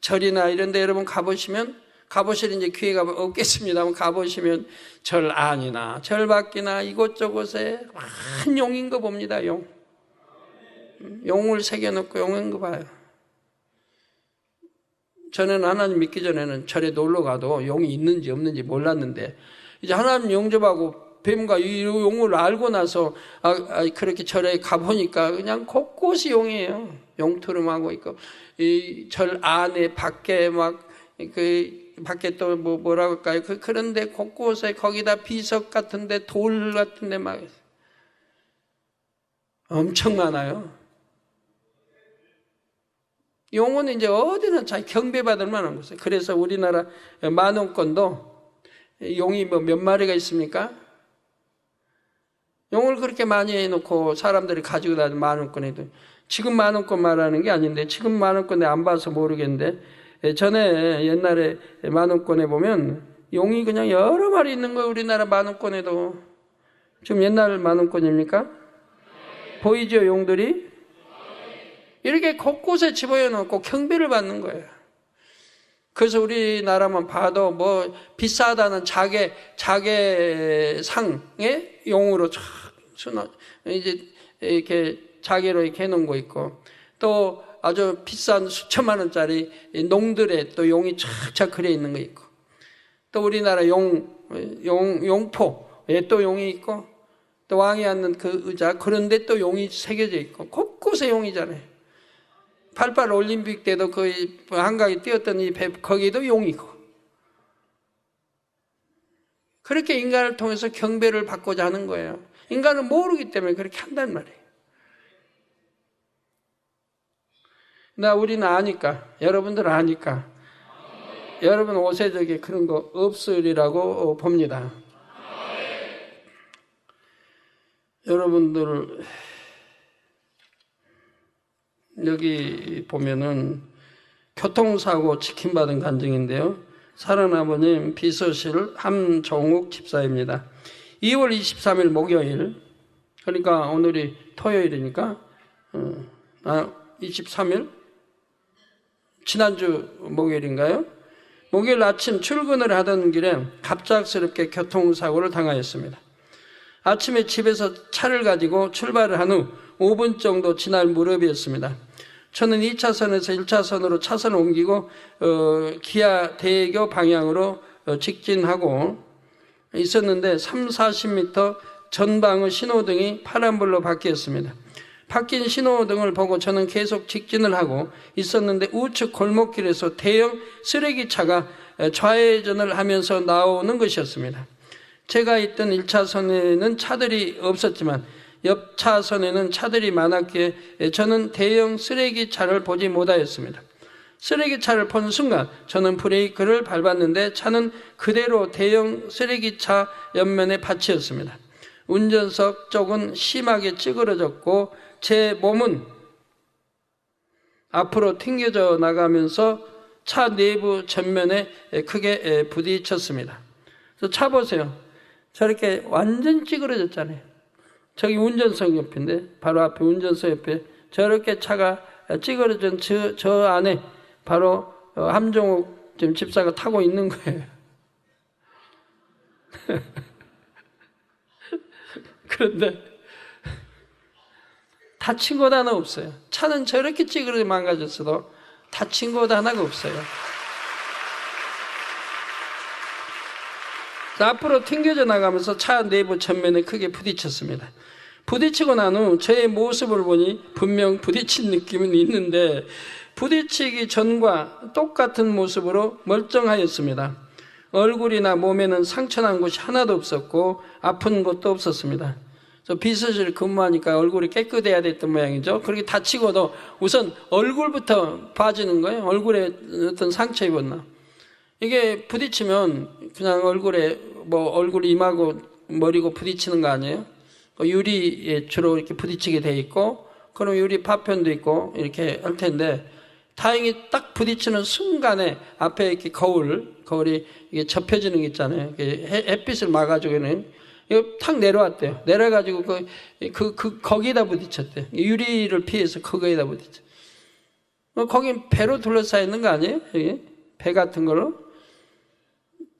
절이나 이런 데 여러분 가보실 이제 기회가 없겠습니다만 가보시면 절 안이나 절 밖이나 이곳저곳에 많은 용인 거 봅니다. 용을 새겨놓고 용인 거 봐요. 저는 하나님 믿기 전에는 절에 놀러 가도 용이 있는지 없는지 몰랐는데 이제 하나님 영접하고 뱀과 이 용을 알고 나서 그렇게 절에 가보니까 그냥 곳곳이 용이에요. 용투름하고 있고 이 절 안에 밖에 막 밖에 또 뭐라고 할까요? 그런데 곳곳에 거기다 비석 같은데 돌 같은데 막 엄청 많아요. 용은 이제 어디나 잘 경배받을 만한 곳이에요. 그래서 우리나라 만원권도 용이 뭐 몇 마리가 있습니까? 용을 그렇게 많이 해놓고 사람들이 가지고 다니는 만원권에도 지금 만원권 말하는 게 아닌데 지금 만원권에 안 봐서 모르겠는데 전에 옛날에 만원권에 보면 용이 그냥 여러 마리 있는 거예요. 우리나라 만원권에도. 지금 옛날 만원권입니까? 보이죠 용들이? 이렇게 곳곳에 집어여 놓고 경배를 받는 거예요. 그래서 우리나라만 봐도 뭐 비싸다는 자개상에 용으로 이제 이렇게 자개로 이렇게 해놓은 거 있고 또 아주 비싼 수천만 원짜리 농들에 또 용이 착착 그려 있는 거 있고 또 우리나라 용포에 또 용이 있고 또 왕이 앉는 그 의자 그런데 또 용이 새겨져 있고 곳곳에 용이잖아요. 88 올림픽 때도 거의 한강에 뛰었던 이 배 거기도 용이고 그렇게 인간을 통해서 경배를 받고자 하는 거예요. 인간은 모르기 때문에 그렇게 한단 말이에요. 우리는 아니까 여러분들 아니까 여러분 오세적에 그런 거 없으리라고 봅니다. 여러분들 여기 보면은 교통사고 치킨받은 간증인데요. 사랑아버님 비서실 함종욱 집사입니다. 2월 23일 목요일 그러니까 오늘이 토요일이니까 23일 지난주 목요일인가요? 목요일 아침 출근을 하던 길에 갑작스럽게 교통사고를 당하였습니다. 아침에 집에서 차를 가지고 출발을 한 후 5분 정도 지날 무렵이었습니다. 저는 2차선에서 1차선으로 차선을 옮기고 기아 대교 방향으로 직진하고 있었는데 3, 40m 전방의 신호등이 파란불로 바뀌었습니다. 바뀐 신호등을 보고 저는 계속 직진을 하고 있었는데 우측 골목길에서 대형 쓰레기차가 좌회전을 하면서 나오는 것이었습니다. 제가 있던 1차선에는 차들이 없었지만 옆 차선에는 차들이 많았기에 저는 대형 쓰레기차를 보지 못하였습니다. 쓰레기차를 본 순간 저는 브레이크를 밟았는데 차는 그대로 대형 쓰레기차 옆면에 받치였습니다. 운전석 쪽은 심하게 찌그러졌고 제 몸은 앞으로 튕겨져 나가면서 차 내부 전면에 크게 부딪혔습니다. 그래서 차 보세요. 저렇게 완전 찌그러졌잖아요. 저기 운전석 옆인데 바로 앞에 운전석 옆에 저렇게 차가 찌그러진 저 안에 바로 함종욱 지금 집사가 타고 있는 거예요. 그런데 다친 곳 하나 없어요. 차는 저렇게 찌그러져 망가졌어도 다친 곳 하나가 없어요. 앞으로 튕겨져 나가면서 차 내부 전면에 크게 부딪혔습니다. 부딪히고 난 후 저의 모습을 보니 분명 부딪힌 느낌은 있는데 부딪히기 전과 똑같은 모습으로 멀쩡하였습니다. 얼굴이나 몸에는 상처난 곳이 하나도 없었고 아픈 곳도 없었습니다. 비서실 근무하니까 얼굴이 깨끗해야 됐던 모양이죠. 그렇게 다치고도 우선 얼굴부터 봐지는 거예요. 얼굴에 어떤 상처 입었나. 이게 부딪히면 그냥 얼굴에 얼굴 임하고 머리고 부딪히는 거 아니에요? 유리에 주로 이렇게 부딪히게 돼 있고, 그럼 유리 파편도 있고 이렇게 할 텐데, 다행히 딱 부딪히는 순간에 앞에 이렇게 거울이 이게 접혀지는 게 있잖아요. 햇빛을 막아주고는 이거 탁 내려왔대요. 내려가지고 거기다 부딪혔대요. 유리를 피해서 그거에다 부딪혀. 거긴 배로 둘러싸여 있는 거 아니에요? 여기? 배 같은 걸로?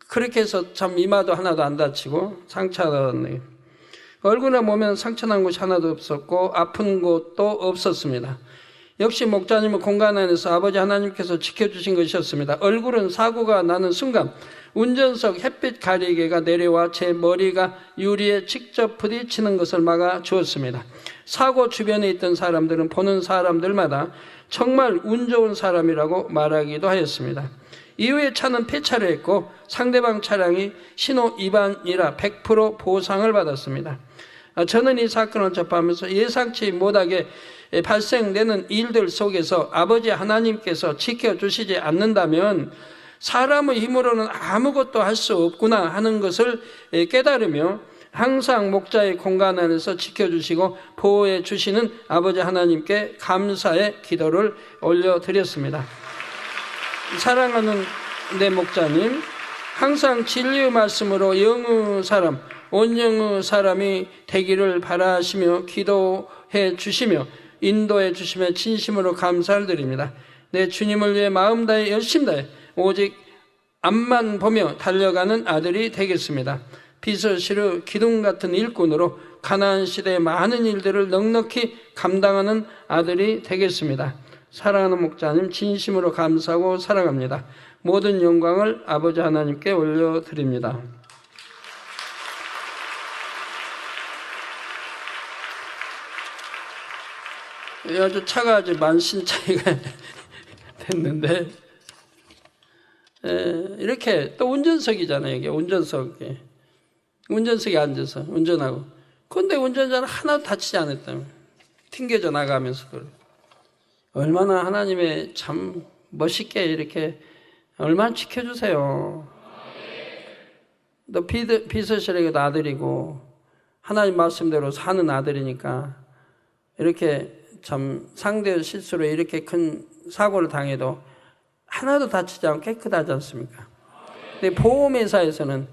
그렇게 해서 참 이마도 하나도 안 다치고 상처 하나도 안 나요. 얼굴이나 몸에는 상처난 곳이 하나도 없었고 아픈 곳도 없었습니다. 역시 목자님은 공간 안에서 아버지 하나님께서 지켜주신 것이었습니다. 얼굴은 사고가 나는 순간 운전석 햇빛 가리개가 내려와 제 머리가 유리에 직접 부딪히는 것을 막아 주었습니다. 사고 주변에 있던 사람들은 보는 사람들마다 정말 운 좋은 사람이라고 말하기도 하였습니다. 이후에 차는 폐차를 했고 상대방 차량이 신호 위반이라 100% 보상을 받았습니다. 저는 이 사건을 접하면서 예상치 못하게 발생되는 일들 속에서 아버지 하나님께서 지켜주시지 않는다면 사람의 힘으로는 아무것도 할 수 없구나 하는 것을 깨달으며 항상 목자의 공간 안에서 지켜주시고 보호해 주시는 아버지 하나님께 감사의 기도를 올려드렸습니다. 사랑하는 내 목자님, 항상 진리의 말씀으로 영의 사람, 온영의 사람이 되기를 바라시며 기도해 주시며 인도해 주시며 진심으로 감사를 드립니다. 내 주님을 위해 마음 다해 열심 다해 오직 앞만 보며 달려가는 아들이 되겠습니다. 비서실의 기둥 같은 일꾼으로 가나안 시대의 많은 일들을 넉넉히 감당하는 아들이 되겠습니다. 사랑하는 목자님 진심으로 감사하고 사랑합니다. 모든 영광을 아버지 하나님께 올려드립니다. 아주 차가 아주 만신창이가 됐는데 이렇게 또 운전석이잖아요. 이게 운전석에 운전석에 앉아서 운전하고, 그런데 운전자는 하나도 다치지 않았다면 튕겨져 나가면서 얼마나 하나님의 참 멋있게 이렇게 얼마나 지켜주세요. 또 비서실에게도 아들이고 하나님 말씀대로 사는 아들이니까 이렇게 참 상대의 실수로 이렇게 큰 사고를 당해도 하나도 다치지 않고 깨끗하지 않습니까? 근데 보험회사에서는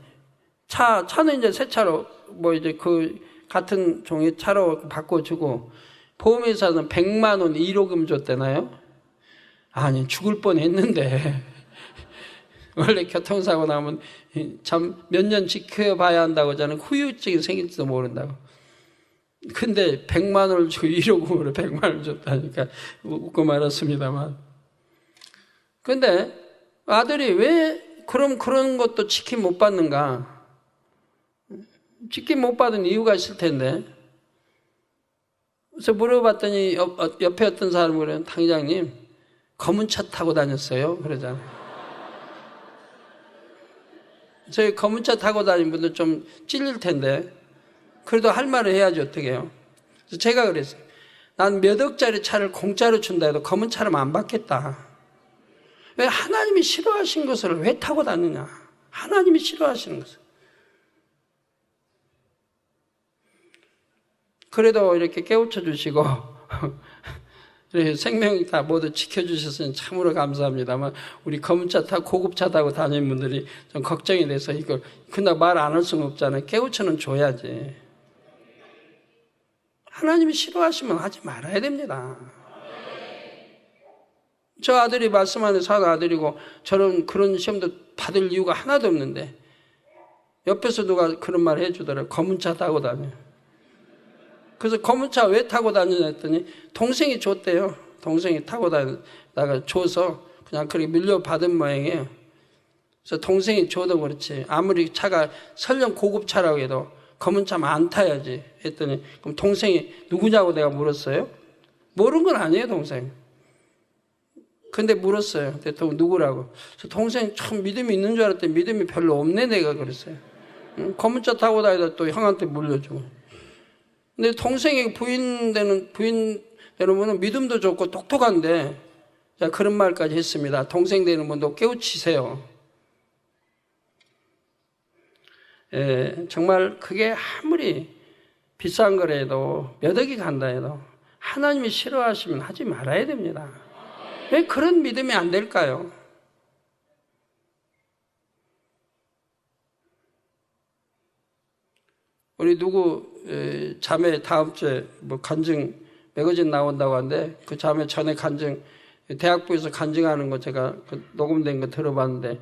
차는 이제 새 차로 이제 그 같은 종의 차로 바꿔주고 보험회사는 100만 원 1호금 줬대나요? 아니 죽을 뻔했는데 원래 교통사고 나면 참 몇 년 지켜봐야 한다고 하잖아요. 후유증이 생길지도 모른다고. 근데 100만 원을 주고 1호금으로 100만 원을 줬다니까 웃고 말았습니다만. 근데 아들이 왜 그럼 그런 것도 치킨 못 받는가? 치킨 못 받은 이유가 있을 텐데. 그래서 물어봤더니 옆에 어떤 사람이 그래요. 당장님, 검은 차 타고 다녔어요. 그러잖아요. 저희 검은 차 타고 다니는 분들 좀 찔릴 텐데, 그래도 할 말을 해야지 어떻게 해요. 그래서 제가 그랬어요. 난 몇 억짜리 차를 공짜로 준다 해도 검은 차를 안 받겠다. 왜 하나님이 싫어하신 것을 왜 타고 다니냐? 하나님이 싫어하시는 것을. 그래도 이렇게 깨우쳐 주시고 생명 다 모두 지켜주셨으니 참으로 감사합니다만 우리 검은차 타고 고급차 타고 다니는 분들이 좀 걱정이 돼서 이걸 그날 말 안 할 수는 없잖아요. 깨우쳐는 줘야지. 하나님이 싫어하시면 하지 말아야 됩니다. 저 아들이 말씀 안에 사는 아들이고 저는 그런 시험도 받을 이유가 하나도 없는데 옆에서 누가 그런 말 해주더라고요. 검은차 타고 다녀요. 그래서 검은차 왜 타고 다니냐 했더니 동생이 줬대요. 동생이 타고 다니다가 줘서 그냥 그렇게 물려받은 모양이에요. 그래서 동생이 줘도 그렇지 아무리 차가 설령 고급차라고 해도 검은차만 안 타야지 했더니 그럼 동생이 누구냐고 내가 물었어요. 모르는 건 아니에요 동생. 근데 물었어요. 대통령 누구라고. 그래서 동생 참 믿음이 있는 줄 알았더니 믿음이 별로 없네 내가 그랬어요. 검은차 타고 다니다 또 형한테 물려주고. 근데 동생이 부인 되는 분은 믿음도 좋고 똑똑한데 자 그런 말까지 했습니다. 동생 되는 분도 깨우치세요. 정말 그게 아무리 비싼 거라도 몇 억이 간다 해도 하나님이 싫어하시면 하지 말아야 됩니다. 왜 그런 믿음이 안 될까요? 우리 누구 자매 다음 주에 뭐 간증 매거진 나온다고 하는데 그 자매 전에 간증 대학부에서 간증하는 거 제가 녹음된 거 들어봤는데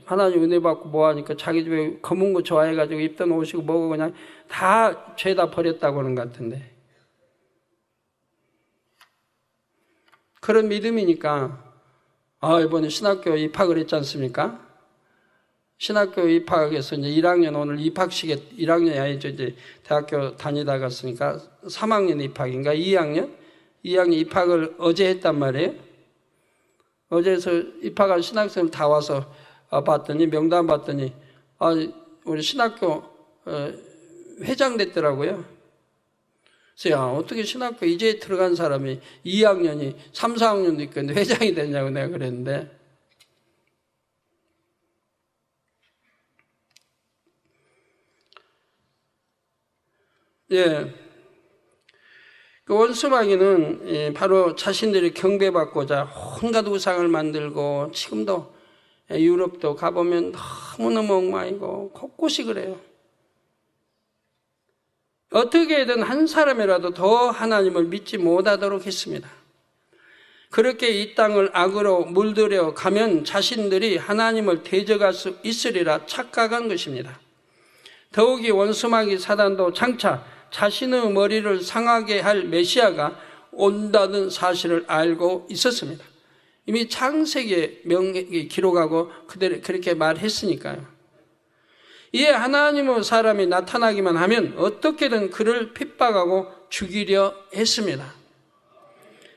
하나님 은혜 받고 뭐 하니까 자기 집에 검은 거 좋아해가지고 입던 옷이고 뭐고 그냥 다 죄다 버렸다고 하는 것 같은데 그런 믿음이니까 이번에 신학교 입학을 했지 않습니까? 신학교 입학해서 이제 1학년 오늘 입학식에 1학년이 아니죠. 이제 대학교 다니다 갔으니까 3학년 입학인가 2학년 입학을 어제 했단 말이에요. 어제서 입학한 신학생을 다 와서 봤더니 명단 봤더니 우리 신학교 회장 됐더라고요. 그래서 어떻게 신학교 이제 들어간 사람이 2학년이 3, 4학년도 있고 근데 회장이 됐냐고 내가 그랬는데 그 원수마귀는 바로 자신들이 경배받고자 온갖 우상을 만들고 지금도 유럽도 가보면 너무너무 엉망이고 곳곳이 그래요. 어떻게든 한 사람이라도 더 하나님을 믿지 못하도록 했습니다. 그렇게 이 땅을 악으로 물들여 가면 자신들이 하나님을 대적할 수 있으리라 착각한 것입니다. 더욱이 원수마귀 사단도 장차 자신의 머리를 상하게 할 메시아가 온다는 사실을 알고 있었습니다. 이미 창세기에 기록하고 그대로 그렇게 말했으니까요. 이에 하나님의 사람이 나타나기만 하면 어떻게든 그를 핍박하고 죽이려 했습니다.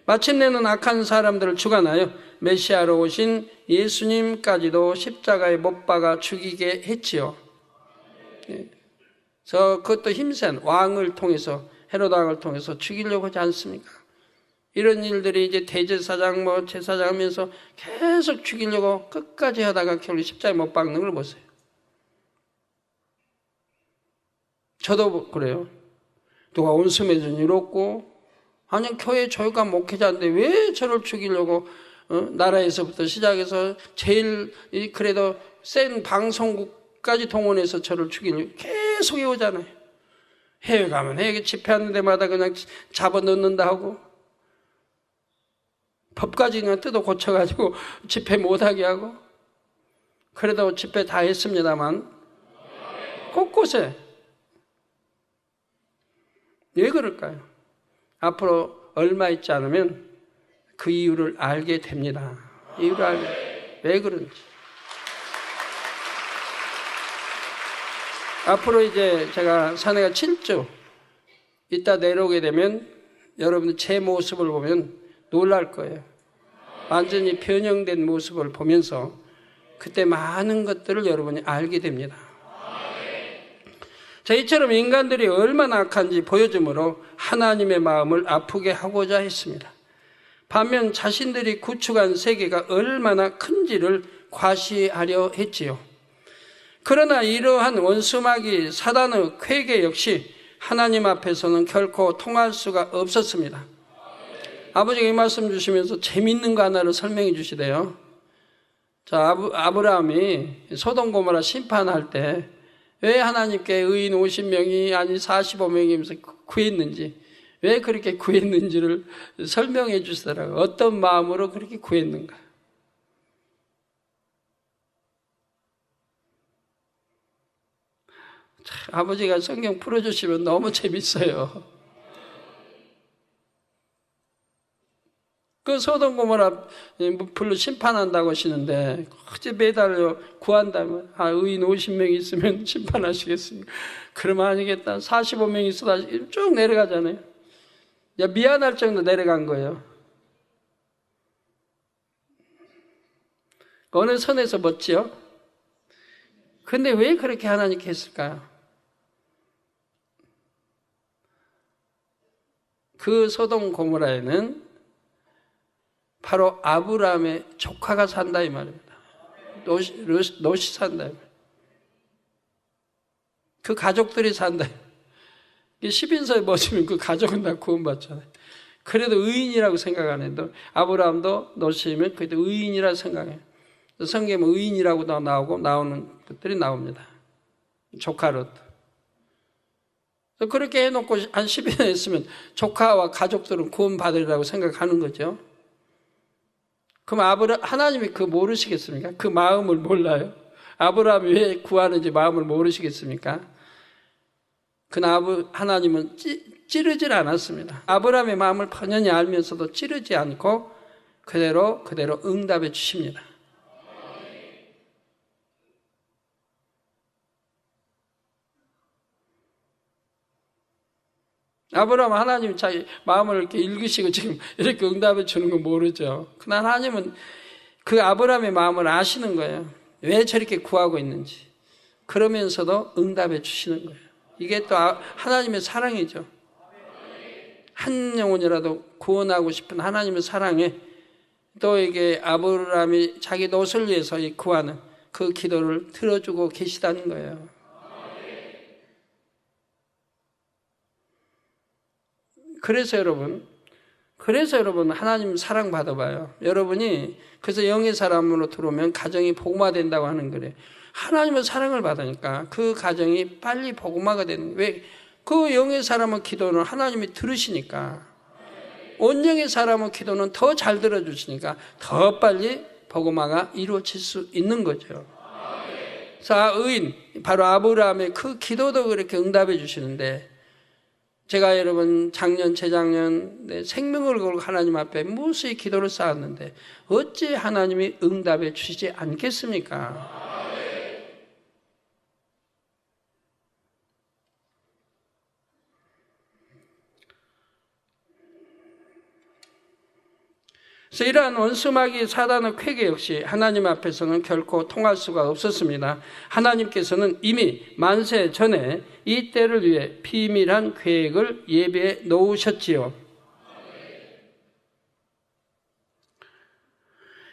마침내는 악한 사람들을 주관하여 메시아로 오신 예수님까지도 십자가에 못 박아 죽이게 했지요. 그것도 힘센 왕을 통해서 헤롯 왕을 통해서 죽이려고 하지 않습니까? 이런 일들이 이제 대제사장 제사장 하면서 계속 죽이려고 끝까지 하다가 결국 십자가에 못 박는 걸 보세요. 저도 그래요. 누가 온수매전 이렇고 아니 교회 조용한 목회자인데 왜 저를 죽이려고 나라에서부터 시작해서 제일 그래도 센 방송국까지 동원해서 저를 죽이려고 계속 해오잖아요. 해외 가면 해외 집회하는 데마다 그냥 잡아넣는다 하고 법까지 그냥 뜯어 고쳐가지고 집회 못하게 하고 그래도 집회 다 했습니다만 곳곳에 왜 그럴까요? 앞으로 얼마 있지 않으면 그 이유를 알게 됩니다. 이유를 알게 왜 그런지. 앞으로 이제 제가 산에가 7주 이따 내려오게 되면 여러분들 제 모습을 보면 놀랄 거예요. 완전히 변형된 모습을 보면서 그때 많은 것들을 여러분이 알게 됩니다. 자, 이처럼 인간들이 얼마나 악한지 보여주므로 하나님의 마음을 아프게 하고자 했습니다. 반면 자신들이 구축한 세계가 얼마나 큰지를 과시하려 했지요. 그러나 이러한 원수마귀 사단의 쾌계 역시 하나님 앞에서는 결코 통할 수가 없었습니다. 아버지가 이 말씀 주시면서 재밌는 거 하나를 설명해 주시대요. 자, 아브라함이 소돔 고모라 심판할 때 왜 하나님께 의인 50명이 아니 45명이면서 구했는지, 왜 그렇게 구했는지를 설명해 주시더라고요. 어떤 마음으로 그렇게 구했는가. 아버지가 성경 풀어주시면 너무 재밌어요. 그 소돔 고모라 불로 심판한다고 하시는데 어째 매달려 구한다면 의인 50명이 있으면 심판하시겠습니까? 그러면 아니겠다. 45명이 있어도 쭉 내려가잖아요. 미안할 정도 내려간 거예요. 어느 선에서 멋지요? 근데 왜 그렇게 하나님께 했을까요? 그 소돔 고모라에는 바로 아브라함의 조카가 산다 이 말입니다. 롯이 산다 이 말입니다. 그 가족들이 산다. 10인서에 보시면 그 가족은 다 구원받잖아요. 그래도 의인이라고 생각 안 해도 아브라함도 롯이면 그래도 의인이라고 생각해요. 성경에 의인이라고 나오고 나오는 것들이 나옵니다. 조카 롯. 그렇게 해놓고 한 10년 했으면 조카와 가족들은 구원받으리라고 생각하는 거죠. 그럼 하나님이 그거 모르시겠습니까? 그 마음을 몰라요? 아브라함이 왜 구하는지 마음을 모르시겠습니까? 그러나 하나님은 찌르질 않았습니다. 아브라함의 마음을 번연히 알면서도 찌르지 않고 그대로 응답해 주십니다. 아브라함은 하나님 자기 마음을 이렇게 읽으시고 지금 이렇게 응답해 주는 건 모르죠. 그러나 하나님은 그 아브라함의 마음을 아시는 거예요. 왜 저렇게 구하고 있는지. 그러면서도 응답해 주시는 거예요. 이게 또 하나님의 사랑이죠. 한 영혼이라도 구원하고 싶은 하나님의 사랑에 또 이게 아브라함이 자기 롯을 위해서 구하는 그 기도를 들어주고 계시다는 거예요. 그래서 여러분 하나님 사랑 받아봐요. 여러분이 그래서 영의 사람으로 들어오면 가정이 복음화 된다고 하는 거래요. 하나님의 사랑을 받으니까 그 가정이 빨리 복음화가 되는 거예요. 왜? 그 영의 사람의 기도는 하나님이 들으시니까, 온영의 사람의 기도는 더 잘 들어주시니까 더 빨리 복음화가 이루어질 수 있는 거죠. 자, 의인 바로 아브라함의 그 기도도 그렇게 응답해 주시는데, 제가 여러분 작년 재작년 생명을 걸고 하나님 앞에 무수히 기도를 쌓았는데 어찌 하나님이 응답해 주시지 않겠습니까? 그래서 이러한 원수마귀 사단의 쾌계 역시 하나님 앞에서는 결코 통할 수가 없었습니다. 하나님께서는 이미 만세 전에 이 때를 위해 비밀한 계획을 예비해 놓으셨지요.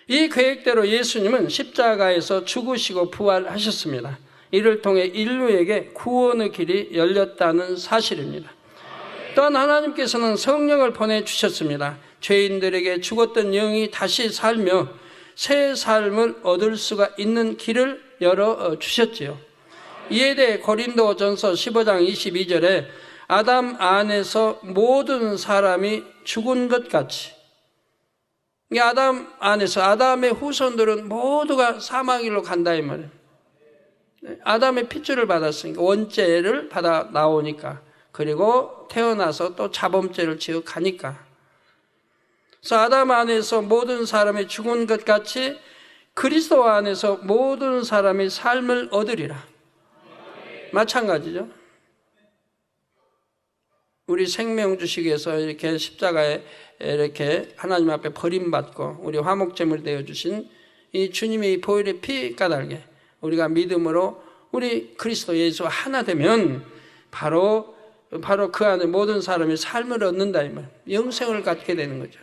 이 계획대로 예수님은 십자가에서 죽으시고 부활하셨습니다. 이를 통해 인류에게 구원의 길이 열렸다는 사실입니다. 또한 하나님께서는 성령을 보내주셨습니다. 죄인들에게 죽었던 영이 다시 살며 새 삶을 얻을 수가 있는 길을 열어주셨지요. 이에 대해 고린도전서 15장 22절에 아담 안에서 모든 사람이 죽은 것 같이, 아담 안에서 아담의 후손들은 모두가 사망길로 간다 이 말이에요. 아담의 핏줄을 받았으니까 원죄를 받아 나오니까, 그리고 태어나서 또 자범죄를 지어 가니까. 그래서 아담 안에서 모든 사람이 죽은 것 같이 그리스도 안에서 모든 사람이 삶을 얻으리라. 마찬가지죠. 우리 생명 주시기 위해서 이렇게 십자가에 이렇게 하나님 앞에 버림받고 우리 화목제물 되어주신 이 주님의 보혈의 피 까닭에 우리가 믿음으로 우리 그리스도 예수와 하나 되면 바로 그 안에 모든 사람이 삶을 얻는다 이 말, 영생을 갖게 되는 거죠.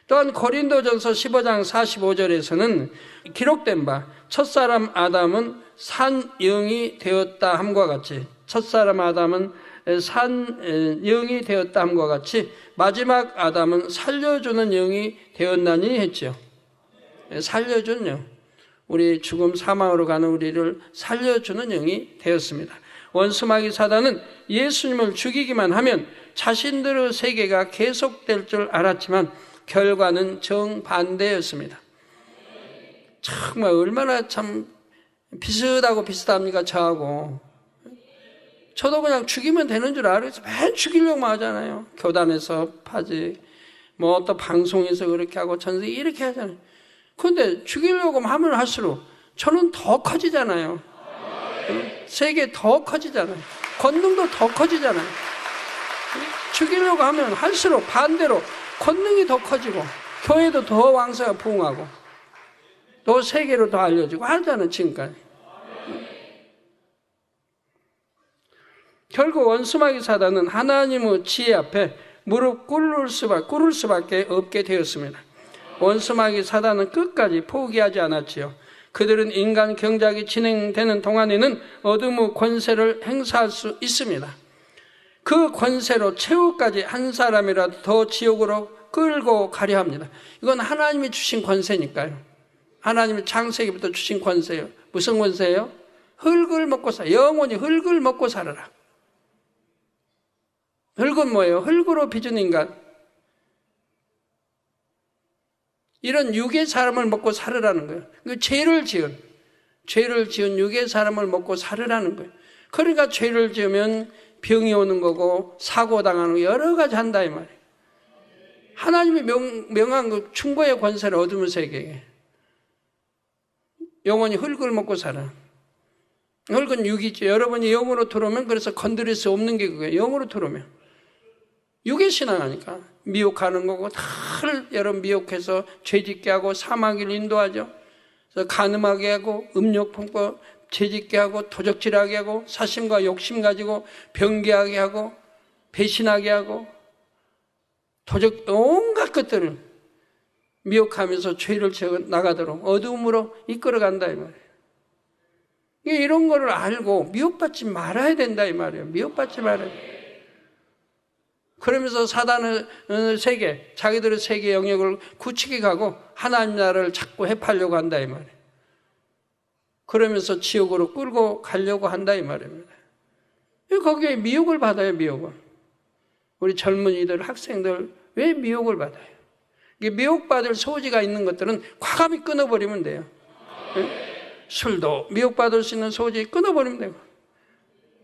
또한 고린도전서 15장 45절에서는 기록된 바 첫사람 아담은 산 영이 되었다 함과 같이 첫사람 아담은 산 영이 되었다 함과 같이 마지막 아담은 살려주는 영이 되었나니 했죠. 살려주는 영, 우리 죽음 사망으로 가는 우리를 살려주는 영이 되었습니다. 원수마귀 사단은 예수님을 죽이기만 하면 자신들의 세계가 계속될 줄 알았지만 결과는 정반대였습니다. 정말 얼마나 참 비슷합니까 저하고. 저도 그냥 죽이면 되는 줄 알아서 맨 죽이려고만 하잖아요. 교단에서 파지, 뭐 또 방송에서 그렇게 하고 전세 이렇게 하잖아요. 그런데 죽이려고 하면 할수록 저는 더 커지잖아요. 세계 더 커지잖아요. 권능도 더 커지잖아요. 죽이려고 하면 할수록 반대로 권능이 더 커지고 교회도 더 왕성하게 부흥하고 또 세계로 더 알려지고 하잖아요. 지금까지. 결국 원수마귀 사단은 하나님의 지혜 앞에 무릎 꿇을 수밖에 없게 되었습니다. 원수마귀 사단은 끝까지 포기하지 않았지요. 그들은 인간 경작이 진행되는 동안에는 어둠의 권세를 행사할 수 있습니다. 그 권세로 최후까지 한 사람이라도 더 지옥으로 끌고 가려 합니다. 이건 하나님이 주신 권세니까요. 하나님이 창세기부터 주신 권세예요. 무슨 권세예요? 흙을 먹고 영원히 흙을 먹고 살아라. 흙은 뭐예요? 흙으로 빚은 인간. 이런 육의 사람을 먹고 살으라는 거예요. 죄를 지은 육의 사람을 먹고 살으라는 거예요. 그러니까 죄를 지으면 병이 오는 거고 사고 당하는 거 여러 가지 한다 이 말이에요. 하나님이 명한 그 충고의 권세를 얻으면 세계에 영원히 흙을 먹고 살아. 흙은 육이죠. 여러분이 영으로 들어오면 그래서 건드릴 수 없는 게 그거예요. 영으로 들어오면. 육의 신앙하니까 미혹하는 거고 다를 여러분 미혹해서 죄짓게 하고 사마귀를 인도하죠. 그래서 간음하게 하고 음욕 품고 죄짓게 하고 도적질하게 하고 사심과 욕심 가지고 변개하게 하고 배신하게 하고 온갖 것들을 미혹하면서 죄를 지어 나가도록 어두움으로 이끌어간다 이 말이에요. 이런 거를 알고 미혹받지 말아야 된다 이 말이에요. 미혹받지 말아야 돼요. 그러면서 사단의 세계, 자기들의 세계 영역을 굳히게 가고 하나님 나라를 자꾸 해파려고 한다 이 말이에요. 그러면서 지옥으로 끌고 가려고 한다 이 말입니다. 거기에 미혹을 받아요. 미혹을. 우리 젊은이들, 학생들 왜 미혹을 받아요? 이게 미혹받을 소지가 있는 것들은 과감히 끊어버리면 돼요. 술도 미혹받을 수 있는 소지 끊어버리면 되고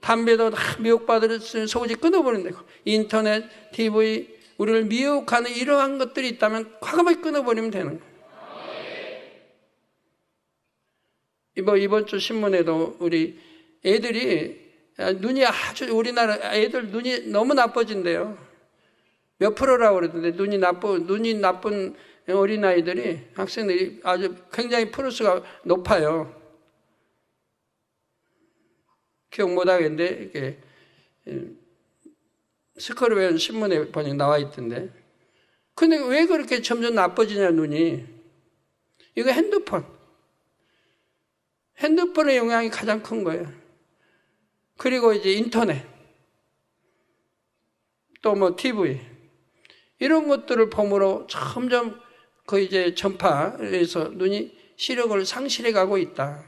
담배도 다 미혹받을 수 있는 소지 끊어버리면 되고 인터넷, TV 우리를 미혹하는 이러한 것들이 있다면 과감하게 끊어버리면 되는 거예요. 이번 주 신문에도 우리 애들이 눈이 아주 우리나라 애들 눈이 너무 나빠진대요. 몇 프로라고 그러던데 눈이 나쁜 어린아이들이 학생들이 아주 굉장히 프로수가 높아요. 기억 못하겠는데 이게 스컬웨어 신문에 보니 나와 있던데. 근데 왜 그렇게 점점 나빠지냐 눈이? 이거 핸드폰의 영향이 가장 큰 거예요. 그리고 이제 인터넷, 또 뭐 TV 이런 것들을 봄으로 점점 그 이제 전파에서 눈이 시력을 상실해 가고 있다.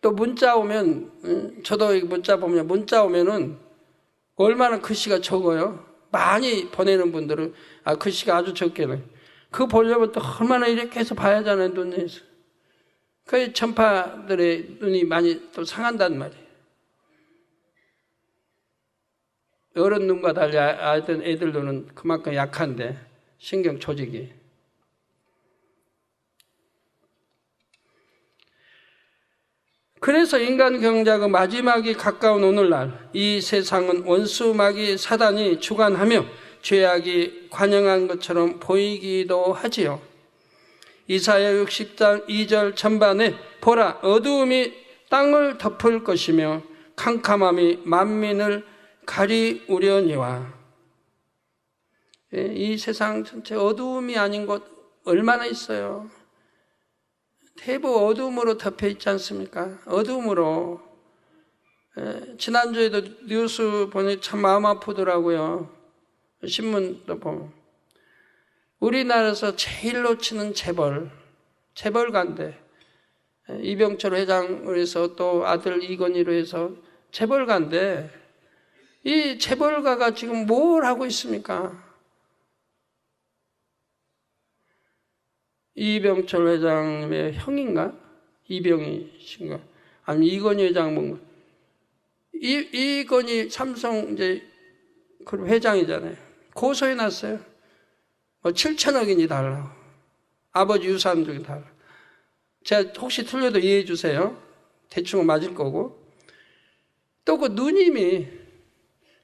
또 문자 오면 저도 문자 보면 문자 오면은 얼마나 글씨가 적어요. 많이 보내는 분들은 글씨가 아주 적게는 그거 보려면 또 얼마나 이렇게 해서 봐야 하잖아요. 눈에서. 그 전파들의 눈이 많이 또 상한단 말이에요. 어른 눈과 달리 애들 눈은 그만큼 약한데 신경 조직이. 그래서 인간 경작의 마지막이 가까운 오늘날 이 세상은 원수 마귀 사단이 주관하며 죄악이 관영한 것처럼 보이기도 하지요. 이사야 60장 2절 전반에 보라 어두움이 땅을 덮을 것이며 캄캄함이 만민을 가리우려니와. 이 세상 전체 어두움이 아닌 곳 얼마나 있어요. 대부분 어두움으로 덮여 있지 않습니까? 어두움으로. 지난주에도 뉴스 보니 참 마음 아프더라고요. 신문도 보면. 우리나라에서 제일 놓치는 재벌가인데 이병철 회장으로 해서 또 아들 이건희로 해서 재벌가인데 이 재벌가가 지금 뭘 하고 있습니까? 이병철 회장님의 형인가? 이병희 씨인가? 아니면 이건희 회장 뭔가? 이건희 삼성 이제 그 회장이잖아요. 고소해 놨어요. 7천억인지 달라고. 아버지 유산 중에 달라고. 제가 혹시 틀려도 이해해 주세요. 대충 맞을 거고. 또 그 누님이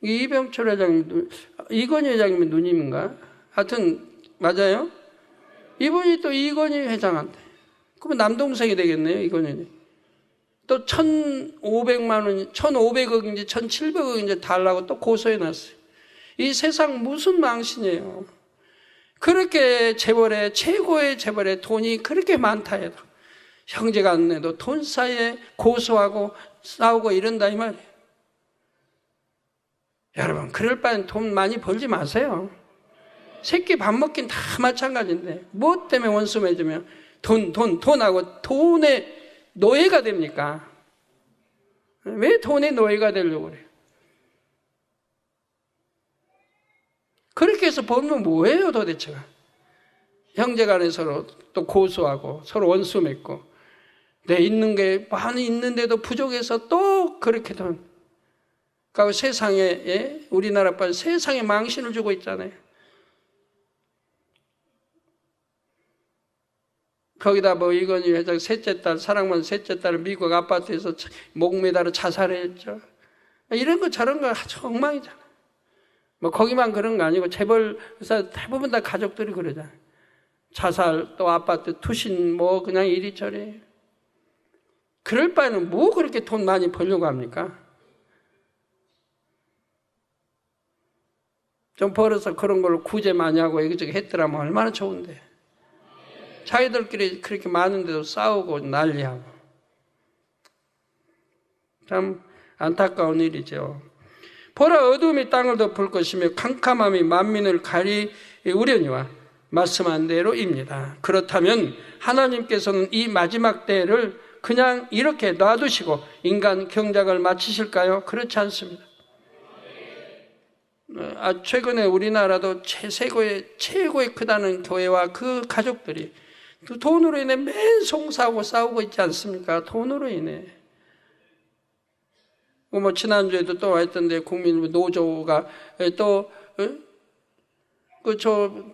이병철 회장님, 이건희 회장님의 누님인가? 하여튼 맞아요. 이분이 또 이건희 회장한테. 그러면 남동생이 되겠네요, 이건희. 또 1,500만 원, 1,500억인지 1,700억인지 달라고 또 고소해 놨어요. 이 세상 무슨 망신이에요. 그렇게 재벌에, 최고의 재벌에 돈이 그렇게 많다 해도 형제가 안 내도 돈 사이에 고소하고 싸우고 이런다 이 말이에요. 여러분, 그럴 바엔 돈 많이 벌지 마세요. 새끼 밥 먹긴 다 마찬가지인데 뭐 때문에 원수 맺으면 돈하고 돈의 노예가 됩니까? 왜 돈의 노예가 되려고 그래요? 그렇게 해서 벌면 뭐예요 도대체가? 형제간에 서로 또 고소하고 서로 원수 맺고 내 있는 게 많이 있는데도 부족해서 또 그렇게 돈. 그러니까 세상에 우리나라 빨리 세상에 망신을 주고 있잖아요. 거기다 뭐 이건희 회장 셋째 딸 사랑받는 셋째 딸을 미국 아파트에서 목 매달아 자살했죠. 이런 거 저런 거 아주 엉망이잖아. 뭐 거기만 그런 거 아니고 재벌 회사 대부분 다 가족들이 그러잖아요. 자살 또 아파트 투신 뭐 그냥 이리저리. 그럴 바에는 뭐 그렇게 돈 많이 벌려고 합니까? 좀 벌어서 그런 걸로 구제 많이 하고 이것저것 했더라면 얼마나 좋은데. 자기들끼리 그렇게 많은데도 싸우고 난리하고. 참 안타까운 일이죠. 보라 어둠이 땅을 덮을 것이며 캄캄함이 만민을 가리우려니와 말씀한 대로입니다. 그렇다면 하나님께서는 이 마지막 때를 그냥 이렇게 놔두시고 인간 경작을 마치실까요? 그렇지 않습니다. 최근에 우리나라도 최고의 크다는 교회와 그 가족들이 돈으로 인해 맨송사하고 싸우고 있지 않습니까? 돈으로 인해. 뭐 지난주에도 또 왔던데 국민 노조가 또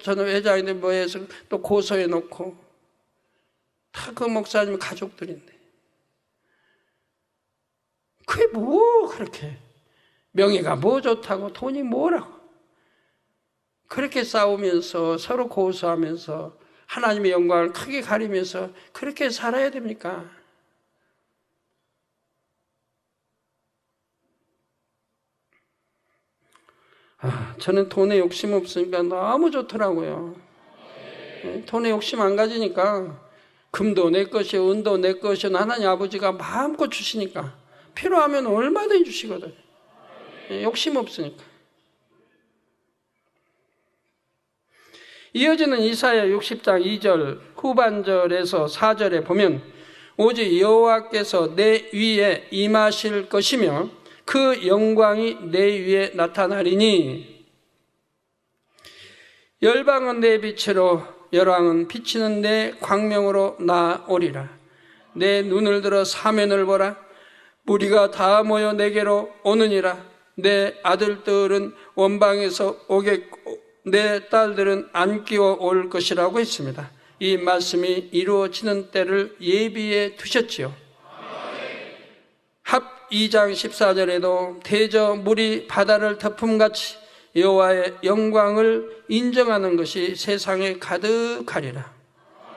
저는 회장인데 뭐 해서 또 고소해 놓고 다 그 목사님 가족들인데 그게 뭐 그렇게 명예가 뭐 좋다고 돈이 뭐라고 그렇게 싸우면서 서로 고소하면서 하나님의 영광을 크게 가리면서 그렇게 살아야 됩니까? 저는 돈에 욕심 없으니까 너무 좋더라고요. 돈에 욕심 안 가지니까 금도 내 것이요 은도 내 것이요 하나님 아버지가 마음껏 주시니까 필요하면 얼마든지 주시거든요. 욕심 없으니까. 이어지는 이사야 60장 2절 후반절에서 4절에 보면 오직 여호와께서 내 위에 임하실 것이며 그 영광이 내 위에 나타나리니 열방은 내 빛으로 열왕은 비치는 내 광명으로 나오리라. 내 눈을 들어 사면을 보라. 무리가 다 모여 내게로 오느니라. 내 아들들은 원방에서 오겠고 내 딸들은 안 끼워 올 것이라고 했습니다. 이 말씀이 이루어지는 때를 예비해 두셨지요. 2장 14절에도 대저 물이 바다를 덮음같이 여호와의 영광을 인정하는 것이 세상에 가득하리라.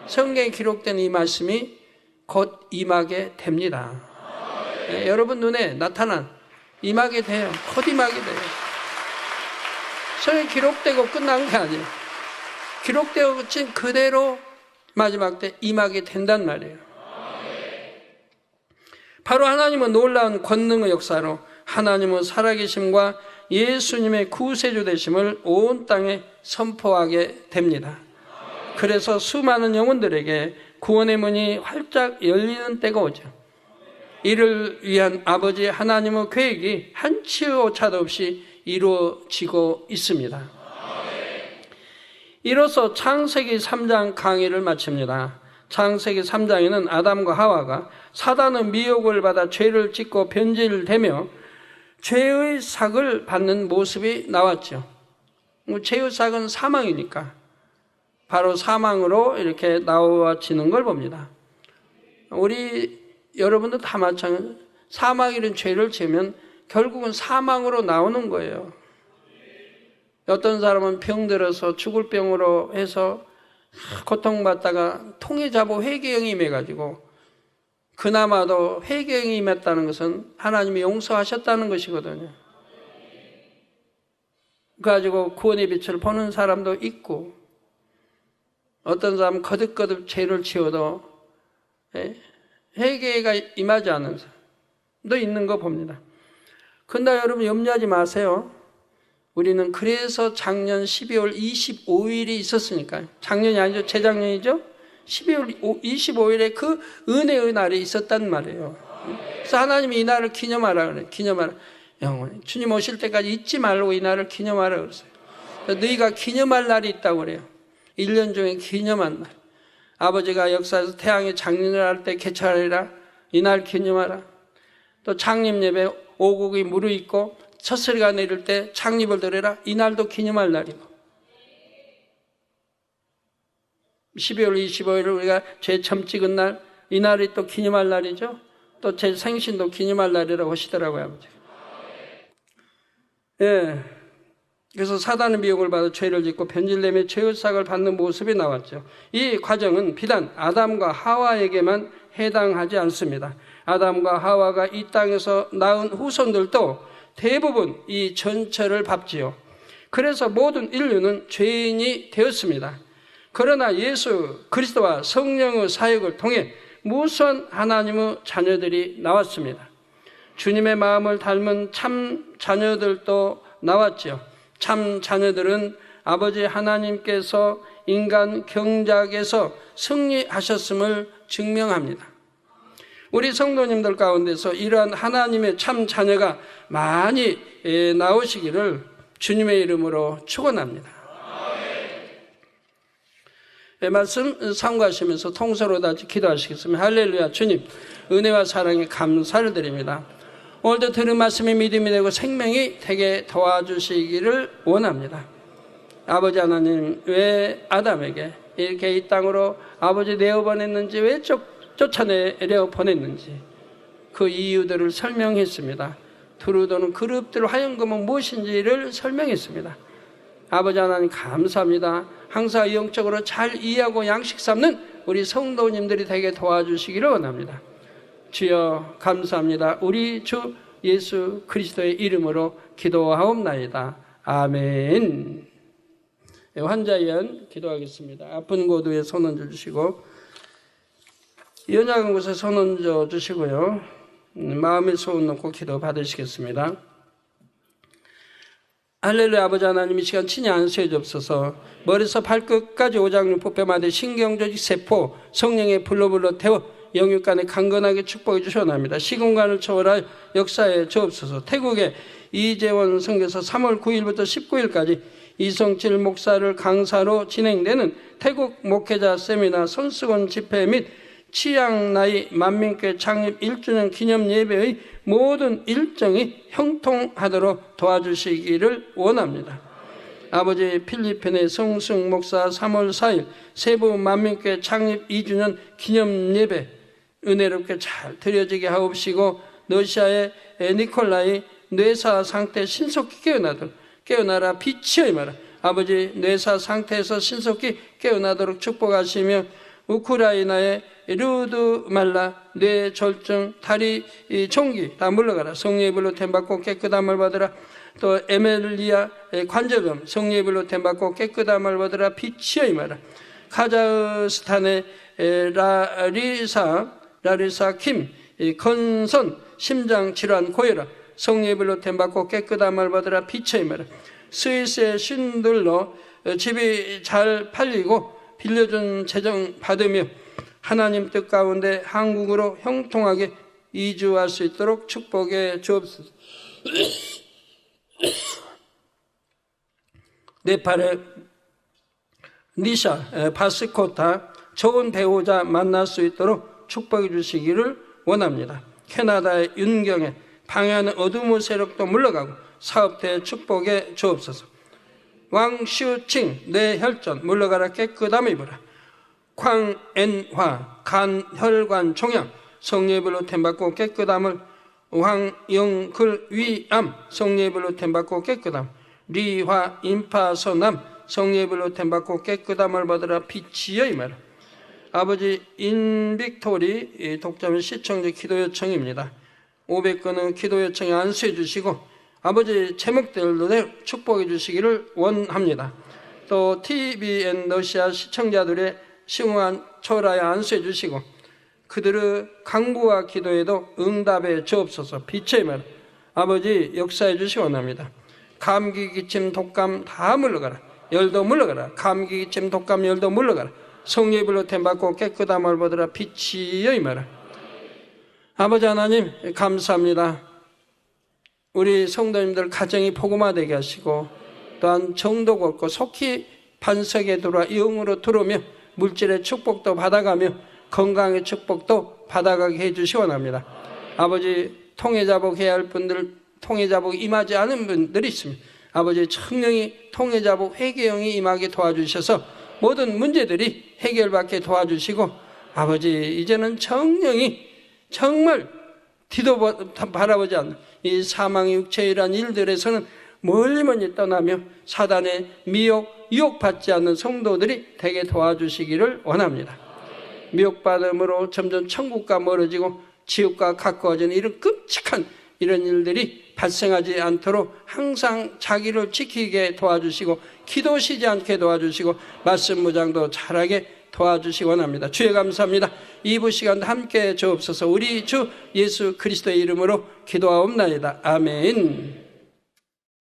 성경에 기록된 이 말씀이 곧 임하게 됩니다. 네, 여러분 눈에 나타난 임하게 돼요. 곧 임하게 돼요. 성경에 기록되고 끝난 게 아니에요. 기록되고 끝인 그대로 마지막 때 임하게 된단 말이에요. 바로 하나님은 놀라운 권능의 역사로 하나님은 살아계심과 예수님의 구세주 되심을 온 땅에 선포하게 됩니다. 그래서 수많은 영혼들에게 구원의 문이 활짝 열리는 때가 오죠. 이를 위한 아버지 하나님의 계획이 한치의 오차도 없이 이루어지고 있습니다. 이로써 창세기 3장 강의를 마칩니다. 창세기 3장에는 아담과 하와가 사단의 미혹을 받아 죄를 짓고 변질되며 죄의 삭을 받는 모습이 나왔죠. 죄의 삭은 사망이니까 바로 사망으로 이렇게 나와지는 걸 봅니다. 우리 여러분도 다 마찬가지. 사망이라는 죄를 지으면 결국은 사망으로 나오는 거예요. 어떤 사람은 병들어서 죽을 병으로 해서 고통받다가 통해자보 회개형이 임해가지고 그나마도 회개형이 임했다는 것은 하나님이 용서하셨다는 것이거든요. 그래가지고 구원의 빛을 보는 사람도 있고 어떤 사람은 거듭거듭 죄를 지어도 회개가 임하지 않는 사람도 있는 거 봅니다. 근데 여러분 염려하지 마세요. 우리는 그래서 작년 12월 25일이 있었으니까요. 작년이 아니죠. 재작년이죠. 12월 25일에 그 은혜의 날이 있었단 말이에요. 그래서 하나님이 이 날을 기념하라 그래요. 기념하라. 영원히 주님 오실 때까지 잊지 말고 이 날을 기념하라 그랬어요. 너희가 기념할 날이 있다고 그래요. 1년 중에 기념한 날. 아버지가 역사에서 태양의 장년을 할 때 개찰하리라. 이 날 기념하라. 또 창립 예배 오곡이 무르익고 첫 소리가 내릴 때 창립을 드려라. 이 날도 기념할 날이고 12월 25일을 우리가 죄 처음 찍은 날, 이 날이 또 기념할 날이죠. 또 제 생신도 기념할 날이라고 하시더라고요, 아버지. 예. 그래서 사단의 미혹을 받아 죄를 짓고 변질되며 죄의 삭을 받는 모습이 나왔죠. 이 과정은 비단 아담과 하와에게만 해당하지 않습니다. 아담과 하와가 이 땅에서 낳은 후손들도 대부분 이 전철을 밟지요. 그래서 모든 인류는 죄인이 되었습니다. 그러나 예수 그리스도와 성령의 사역을 통해 무수한 하나님의 자녀들이 나왔습니다. 주님의 마음을 닮은 참 자녀들도 나왔죠. 참 자녀들은 아버지 하나님께서 인간 경작에서 승리하셨음을 증명합니다. 우리 성도님들 가운데서 이러한 하나님의 참 자녀가 많이 나오시기를 주님의 이름으로 축원합니다. 말씀 삼가하시면서 통서로 다시 기도하시겠습니다. 할렐루야. 주님 은혜와 사랑에 감사를 드립니다. 오늘도 들은 말씀이 믿음이 되고 생명이 되게 도와주시기를 원합니다. 아버지 하나님, 왜 아담에게 이렇게 이 땅으로 아버지 내어보냈는지, 왜 쫓아내려 보냈는지 그 이유들을 설명했습니다. 두루도는 그룹들 하연금은 무엇인지를 설명했습니다. 아버지 하나님 감사합니다. 항상 영적으로 잘 이해하고 양식 삼는 우리 성도님들이 되게 도와주시기를 원합니다. 주여 감사합니다. 우리 주 예수 그리스도의 이름으로 기도하옵나이다. 아멘. 환자위원 기도하겠습니다. 아픈 곳 위에 손 얹어 주시고 연약한 곳에 손 얹어 주시고요. 마음의 소원 놓고 기도 받으시겠습니다. 할렐루야. 아버지 하나님, 이 시간 친히 안수해 주옵소서. 머리에서 발끝까지 오장육부뼈마다 신경조직 세포 성령의 불로 태워 영육간에 강건하게 축복해 주시옵나이다. 시공간을 초월하여 역사해 주옵소서. 태국의 이재원 선교사 3월 9일부터 19일까지 이성칠 목사를 강사로 진행되는 태국 목회자 세미나 손수건 집회 및 치양나이 만민교회 창립 1주년 기념 예배의 모든 일정이 형통하도록 도와주시기를 원합니다. 아버지 필리핀의 성승 목사 3월 4일 세부 만민교회 창립 2주년 기념 예배 은혜롭게 잘 드려지게 하옵시고 러시아의 니콜라이 뇌사 상태 신속히 깨어나라 빛이여 임하라. 아버지 뇌사 상태에서 신속히 깨어나도록 축복하시며 우크라이나의 루드말라 뇌졸중 다리 총기 다 물러가라. 성령의 불로 템받고 깨끗함을 받으라. 또 에멜리아 관절염 성령의 불로 템받고 깨끗함을 받으라. 빛이여 임하라. 카자흐스탄의 라리사 킴 건선 심장질환 고혈압 성령의 불로 템받고 깨끗함을 받으라. 빛이여 임하라. 스위스의 쉰들러 집이 잘 팔리고 빌려준 재정 받으며 하나님 뜻 가운데 한국으로 형통하게 이주할 수 있도록 축복해 주옵소서. 네팔의 니샤 바스코타 좋은 배우자 만날 수 있도록 축복해 주시기를 원합니다. 캐나다의 윤경에 방해하는 어둠의 세력도 물러가고 사업대 축복해 주옵소서. 왕슈칭 뇌혈전 물러가라 깨끗함을 입으라. 광앤화 간혈관 종양 성령의 불로 템받고 깨끗함을 황영글 위암 성령의 불로 템받고 깨끗함 리화 임파선암 성령의 불로 템받고 깨끗함을 받으라. 빛이여 임하라. 아버지 인빅토리 독자면 시청자 기도 요청입니다. 500건은 기도 요청에 안수해 주시고 아버지 제목들로 축복해 주시기를 원합니다. 또 TVN 러시아 시청자들의 심오한 초라에 안수해 주시고 그들의 강구와 기도에도 응답해 주옵소서. 빛의 말 아버지 역사해 주시기 원합니다. 감기 기침 독감 다 물러가라. 열도 물러가라. 감기 기침 독감 열도 물러가라. 성령의 불로 템받고 깨끗함을 받으라. 빛이여 임하라. 아버지 하나님 감사합니다. 우리 성도님들 가정이 복음화되게 하시고 또한 정도가 없고 속히 반석에 들어와 영으로 들어오며 물질의 축복도 받아가며 건강의 축복도 받아가게 해주시 원합니다. 아버지 통해자복 해야 할 분들 통해자복 임하지 않은 분들이 있습니다. 아버지 성령이 통해자복 회개형이 임하게 도와주셔서 모든 문제들이 해결받게 도와주시고 아버지 이제는 성령이 정말 뒤도 바라보지 않는 이 사망의 육체이란 일들에서는 멀리 떠나며 사단의 미혹, 유혹받지 않는 성도들이 되게 도와주시기를 원합니다. 미혹받음으로 점점 천국과 멀어지고 지옥과 가까워지는 이런 끔찍한 이런 일들이 발생하지 않도록 항상 자기를 지키게 도와주시고 기도시지 않게 도와주시고 말씀 무장도 잘하게 도와주시기 원합니다. 주여 감사합니다. 2부 시간도 함께 주옵소서. 우리 주 예수 그리스도의 이름으로 기도하옵나이다. 아멘.